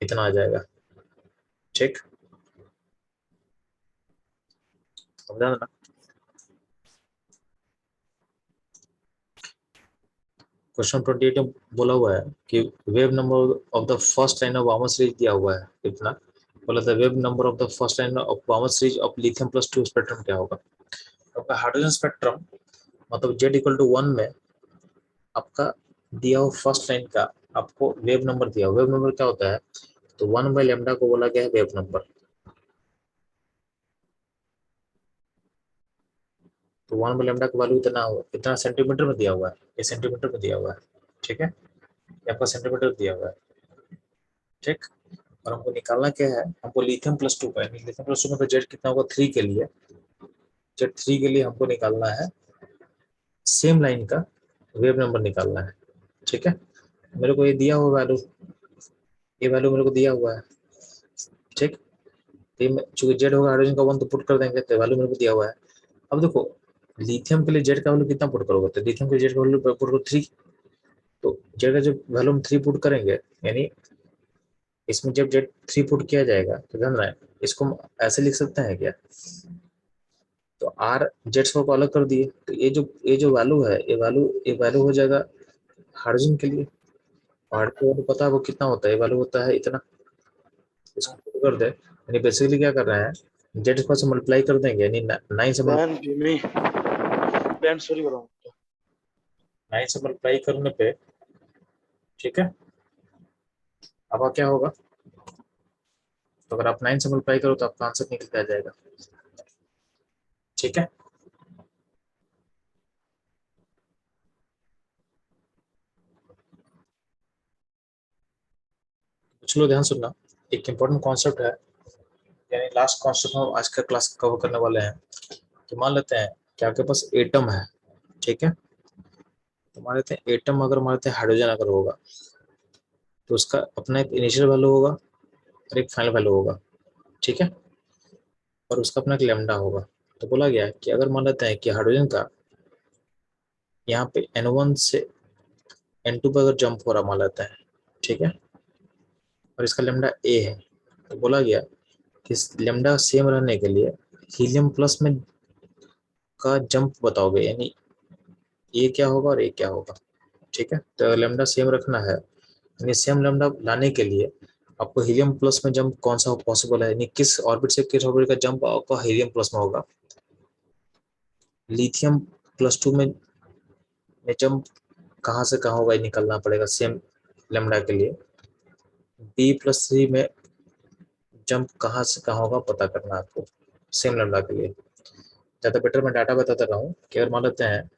इतना आ जाएगा। ठीक, समझा ना? क्वेश्चन 28 में बोला हुआ है कि wave number of the first line of bound series दिया हुआ है कितना, बोला था wave number of the first line of bound series of lithium plus 2 spectrum क्या होगा। आपका हाइड्रोजन स्पेक्ट्रम मतलब Z इक्वल टू 1 में आपका दिया हुआ फर्स्ट लाइन का आपको वेव नंबर दिया, वेव नंबर क्या होता है, तो 1 बाई लेमडा को बोला गया है वेव नंबर। तो 1 बाई लेमडा का वैल्यू इतना हो, इतना सेंटीमीटर में दिया हुआ है, ये सेंटीमीटर में दिया हुआ है। ठीक है, ये आपका सेंटीमीटर दिया हुआ है। ठीक, और हमको निकालना क्या है, हमको लिथियम प्लस 2 का, लिथियम प्लस 2 में तो जेड कितना होगा 3 के लिए, जेड 3 के लिए हमको निकालना है सेम लाइन का वेव नंबर निकालना है। ठीक है, मेरे को ये दिया हुआ वैल्यू, ये वैल्यू मेरे को दिया हुआ है। ठीक, चूंकि जेड होगा हाइड्रोजन का 1 तो पुट कर देंगे, तो वैल्यू मेरे को दिया हुआ है। अब देखो लिथियम के लिए जेड का वैल्यू कितना पुट करोगे, तो लिथियम के लिए जेड का वैल्यू पुट करो 3, तो जेड का जब वैल्यू हम 3 पुट करेंगे, यानी इसमें जब जेड 3 पुट किया जाएगा तो ध्यान रहे इसको हम ऐसे लिख सकते हैं क्या, तो आर जेड्स को अलग कर दिए, तो ये जो वैल्यू है, ये वैल्यू हो जाएगा हाइड्रोजन के लिए, और को पता है वो कितना होता है, ये वैल्यू होता है इतना, इसको put कर दे, यानी बेसिकली क्या कर रहे हैं जेड को से मल्टीप्लाई कर देंगे, यानी 9 से सॉरी बोल रहा हूँ 9 से मल्टीप्लाई करने पे, ठीक है, अब क्या होगा, तो अगर आप 9 से मल्टीप्लाई करो तो आपका आंसर निकल के आ जाएगा। ठीक है, चलो ध्यान सुनना, एक इंपॉर्टेंट कॉन्सेप्ट है, यानी लास्ट कॉन्सेप्ट हम आज का क्लास कवर करने वाले हैं। तो मान लेते हैं कि आपके पास एटम है, ठीक है, तो मान लेते हैं एटम अगर मान लेते हैं हाइड्रोजन अगर होगा, तो उसका अपना एक इनिशियल वैल्यू होगा और एक फाइनल वैल्यू होगा। ठीक है, और उसका अपना एक लेमडा होगा। तो बोला गया है कि अगर मान लेते हैं कि हाइड्रोजन का यहाँ पे N1 से N2 पर अगर जंप हो रहा मान लेते हैं, ठीक है, और इसका लेमडा ए है, तो बोला गया कि लेमडा सेम रहने के लिए हीलियम प्लस में का जंप बताओगे, यानी ये क्या होगा और ये क्या होगा। ठीक है, तो लेमडा सेम रखना है, यानी सेम लेमडा लाने के लिए आपको हीलियम प्लस में जंप कौन सा पॉसिबल है, यानी किस ऑर्बिट से किस ऑर्बिट का जंप आपका हीलियम प्लस में होगा। लिथियम प्लस 2 में जंप कहाँ से कहाँ होगा, ये निकलना पड़ेगा सेम लेमडा के लिए। B+3 में जंप कहाँ से कहाँ होगा पता करना आपको सेम लेमडा के लिए। ज़्यादा बेटर मैं डाटा बताता रहा हूँ कि अगर मान लेते हैं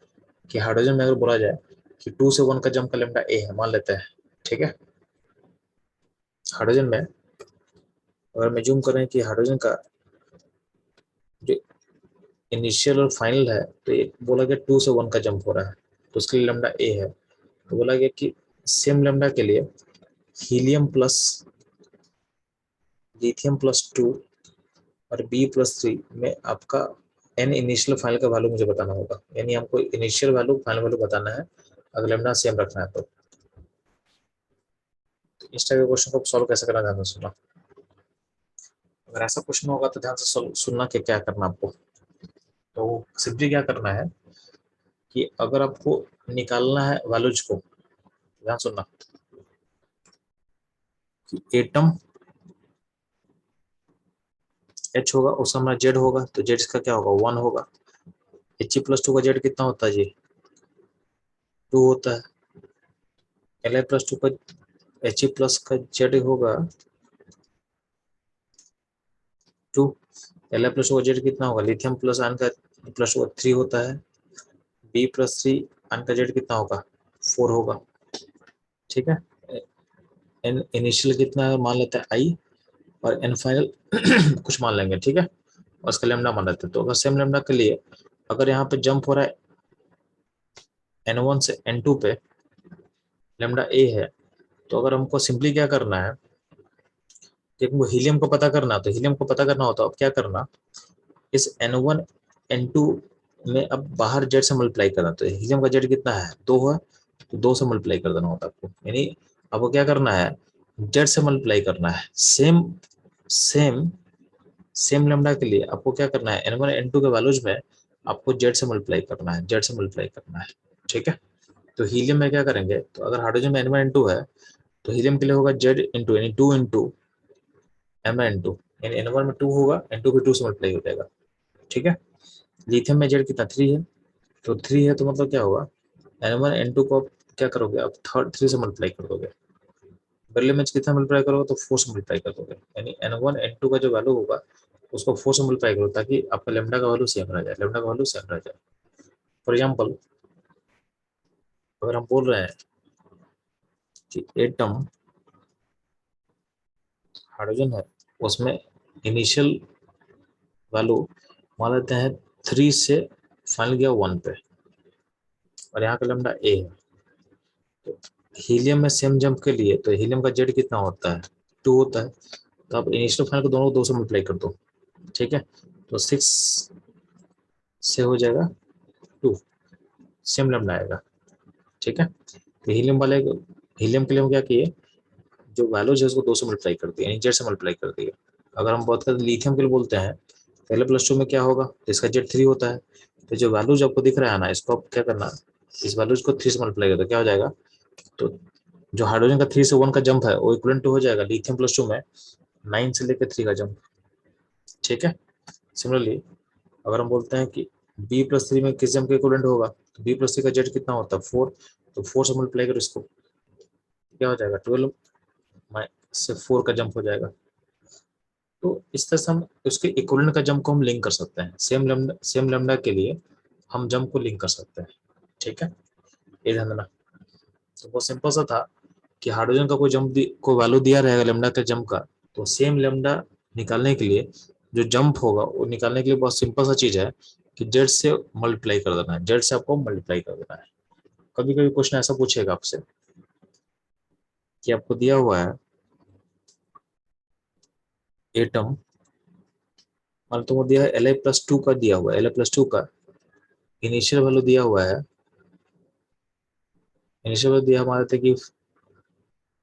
कि हाइड्रोजन में अगर बोला जाए कि 2 से 1 का जंप का लेमडा ए है मान लेते हैं, ठीक है, हाइड्रोजन में अगर मैं जूम करें कि हाइड्रोजन का जो इनिशियल और फाइनल है, तो ये बोला गया 2 से 1 का जंप हो रहा है, तो उसके लिए लेमडा ए है। तो बोला गया कि सेम लेमडा के लिए हीलियम प्लस लिथियम प्लस 2 और B+3 में आपका एन इनिशियल फाइनल का वैल्यू मुझे बताना होगा, यानी हमको इनिशियल वैल्यू फाइनल वैल्यू बताना है अगर लेमडा सेम रखना है। तो इस टाइप के क्वेश्चन को सॉल्व कैसे करना ध्यान से सुनना, अगर ऐसा क्वेश्चन होगा तो ध्यान से सुनना कि क्या करना आपको। तो सिंपली क्या करना है कि अगर आपको निकालना है वैल्यूज को, ध्यान सुनना कि एटम H होगा उसका हमारा Z होगा, तो Z इसका क्या होगा 1 होगा। He+2 का Z कितना होता है जी 2 होता है। Li+2 का He+ का Z होगा 2। Li+2 का Z कितना होगा, लिथियम प्लस आयन का +2 3 होता है। B+3 आयन का Z कितना होगा 4 होगा। ठीक है, एन इनिशियल कितना है मान लेते हैं I, और एन फाइनल कुछ मान लेंगे, ठीक है, और उसका लेमडा मान लेते हैं। तो अगर सेम लेमडा के लिए अगर यहाँ पे जंप हो रहा है N1 से N2 पे, लेमडा ए है, तो अगर हमको सिंपली क्या करना है कि हमको हीलियम को पता करना, तो हीलियम को पता करना होता है, अब क्या करना इस N1 N2 में अब बाहर जेड से मल्टीप्लाई करना, तो हीलियम का जेड कितना है 2 है, तो 2 से मल्टीप्लाई कर देना होता है आपको, यानी आपको क्या करना है, जेड से मल्टीप्लाई करना है। सेम सेम सेम लेमडा के लिए आपको क्या करना है, n1 n2 के वैल्यूज में आपको जेड से मल्टीप्लाई करना है, जेड से मल्टीप्लाई करना है, ठीक है। तो हीलियम में क्या करेंगे, तो अगर हाइड्रोजन में n1 n2 है तो हीलियम के लिए होगा जेड इंटू यानी 2 इंटू m(n)2, यानी n1 में 2 होगा, n2 भी 2 से मल्टीप्लाई हो जाएगा, ठीक है। लिथियम में जेड कितना 3 है, तो 3 है तो मतलब क्या होगा, n1 n2 को आप क्या करोगे, आप थर्ड 3 से मल्टीप्लाई कर दोगे। बेरिलियम में कितना मल्टीप्लाई करोगे, तो 4 से मल्टीप्लाई कर दोगे, यानी n1 n2 का जो वैल्यू होगा उसको 4 से मल्टीप्लाई करो ताकि आपका लेमडा का वैल्यू सेम रह जाए, लेमडा का वैल्यू सेम रह जाए। फॉर एग्जांपल अगर हम बोल रहे हैं कि एटम हाइड्रोजन है, उसमें इनिशियल वैल्यू मान लेते हैं 3 से फाइनल गया 1 पे, और यहाँ का लेमडा ए है। तो हीलियम में सेम जंप के लिए तो हीलियम का जेड कितना होता है, 2 होता है, तो आप इनिशियल फाइनल को दोनों को 2 से मल्टीप्लाई कर दो, ठीक है। तो 6 से हो जाएगा 2, सेम लेमडा आएगा, ठीक है। तो हीलियम के लिए हम क्या किए, जो वैल्यूज है उसको 2 से मल्टीप्लाई कर दिया, यानी जेड से मल्टीप्लाई कर दिया। अगर हम बात करें लिथियम के लिए बोलते हैं, पहले +2 में क्या होगा, तो इसका जेड 3 होता है, तो जो वैल्यूज आपको दिख रहा है ना, इसको आप क्या करना, इस वैल्यूज को 3 से मल्टीप्लाई कर दो, क्या हो जाएगा, तो जो हाइड्रोजन का 3 से 1 का जंप है वो इक्वलेंट हो जाएगा लिथियम +2 में 9 से लेकर 3 का जंप, ठीक है। सिमिलरली अगर हम बोलते हैं कि B+3 में किस जंप के इक्वलेंट होगा, तो B+3 का जेड कितना होता है 4, तो 4 से मल्टीप्लाई करो इसको, क्या हो जाएगा 12 से 4 का जंप हो जाएगा। तो इस तरह से हम उसके इक्विवेलेंट का जंप को हम लिंक कर सकते हैं, सेम लेमडा के लिए हम जंप को लिंक कर सकते हैं, ठीक है, ये ध्यान देना। तो बहुत सिंपल सा था कि हाइड्रोजन का कोई जंप को वैल्यू दिया रहेगा लेमडा के जंप का, तो सेम लेमडा निकालने के लिए जो जंप होगा वो निकालने के लिए बहुत सिंपल सा चीज है कि जेड से मल्टीप्लाई कर देना है, जेड से आपको मल्टीप्लाई कर देना है। कभी कभी क्वेश्चन ऐसा पूछेगा आपसे कि आपको दिया हुआ है एटम, मान तो वो दिया है Li+2 का, दिया हुआ है Li+2 का इनिशियल वैल्यू दिया हुआ है, इनिशियल वैल्यू दिया हमारे थे कि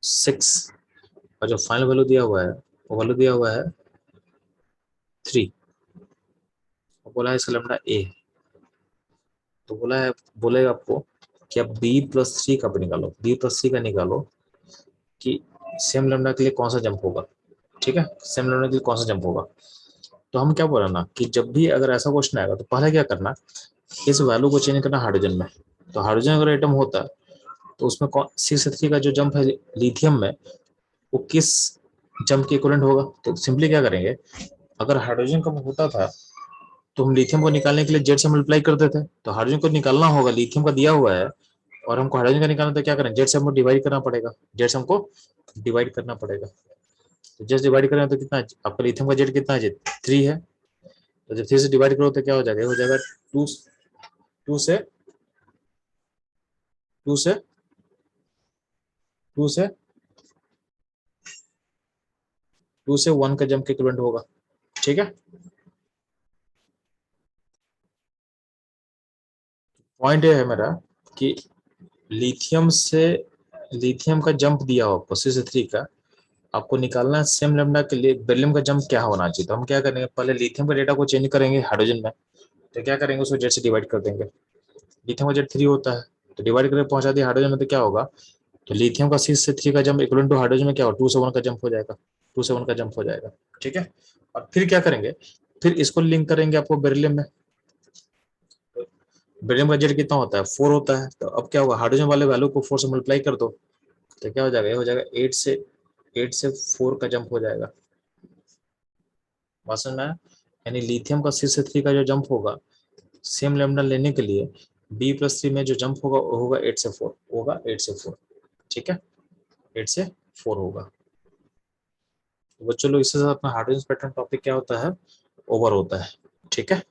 6, और जो फाइनल वैल्यू दिया हुआ है वो वैल्यू दिया हुआ है 3, और बोला है इसका लेमडा ए, तो बोलेगा आपको कि आप B+3 का भी निकालो, B+3 का निकालो कि सेम लेमडा के लिए कौन सा जंप होगा, ठीक है, सेम लेमडा के लिए कौन सा जंप होगा। तो हम क्या बोला ना कि जब भी अगर ऐसा क्वेश्चन आएगा तो पहले क्या करना, इस वैल्यू को चेंज करना हाइड्रोजन में। तो हाइड्रोजन अगर एटम होता तो उसमें 6 से 3 का जो जंप है लिथियम में वो किस जंप के इक्विवेलेंट होगा, तो सिंपली क्या करेंगे, अगर हाइड्रोजन का होता था तो हम लिथियम को निकालने के लिए जेड से मल्टीप्लाई करते थे, तो हाइड्रोजन को निकालना होगा, लिथियम का दिया हुआ है और हमको हाइड्रोजन का निकालना, तो क्या करें, जेड से हमको डिवाइड करना पड़ेगा, जेड से हमको डिवाइड करना पड़ेगा। तो जेड डिवाइड करें तो कितना, आपका लिथियम का जेड कितना है, 3 है, तो जब 3 से डिवाइड करो तो क्या हो जाएगा, हो जाएगा 2 2 से 2 से 2 से 2 से 1 का जंप के इक्विवेलेंट होगा, ठीक है। पॉइंट ये है मेरा कि लिथियम का जंप दिया हो आपको 6 से 3 का, आपको निकालना है सेम लेमडा के लिए बेरिलियम का जंप क्या होना चाहिए। तो हम क्या करेंगे, पहले लिथियम का डेटा को चेंज करेंगे हाइड्रोजन में, तो क्या करेंगे, उसको जेड से डिवाइड कर देंगे, लिथियम का जेड 3 होता है तो डिवाइड करके पहुंचा दिया हाइड्रोजन में, तो क्या होगा, तो लिथियम का 6 से 3 का जंप इक्वलेंट टू हाइड्रोजन में क्या हो, 2 से 1 का जंप हो जाएगा, 2 से 1 का जंप हो जाएगा, ठीक है। और फिर क्या करेंगे, फिर इसको लिंक करेंगे आपको बेरिलियम में, बेरिलियम का जेड कितना होता है 4 होता है, तो अब क्या होगा, हाइड्रोजन वाले वैल्यू को 4 से मल्टीप्लाई कर दो, तो क्या हो जाएगा, ये हो जाएगा 8 से 4 का जंप हो जाएगा, समझ में। यानी लिथियम का 6 से 3 का जो जंप होगा सेम लेमडा लेने के लिए B+3 में जो जंप होगा वो होगा 8 से 4 होगा, 8 से 4, ठीक है, 8 से 4 होगा। तो बच्चों लोग इससे अपना हाइड्रोजन स्पेक्ट्रम टॉपिक क्या होता है, ओवर होता है, ठीक है।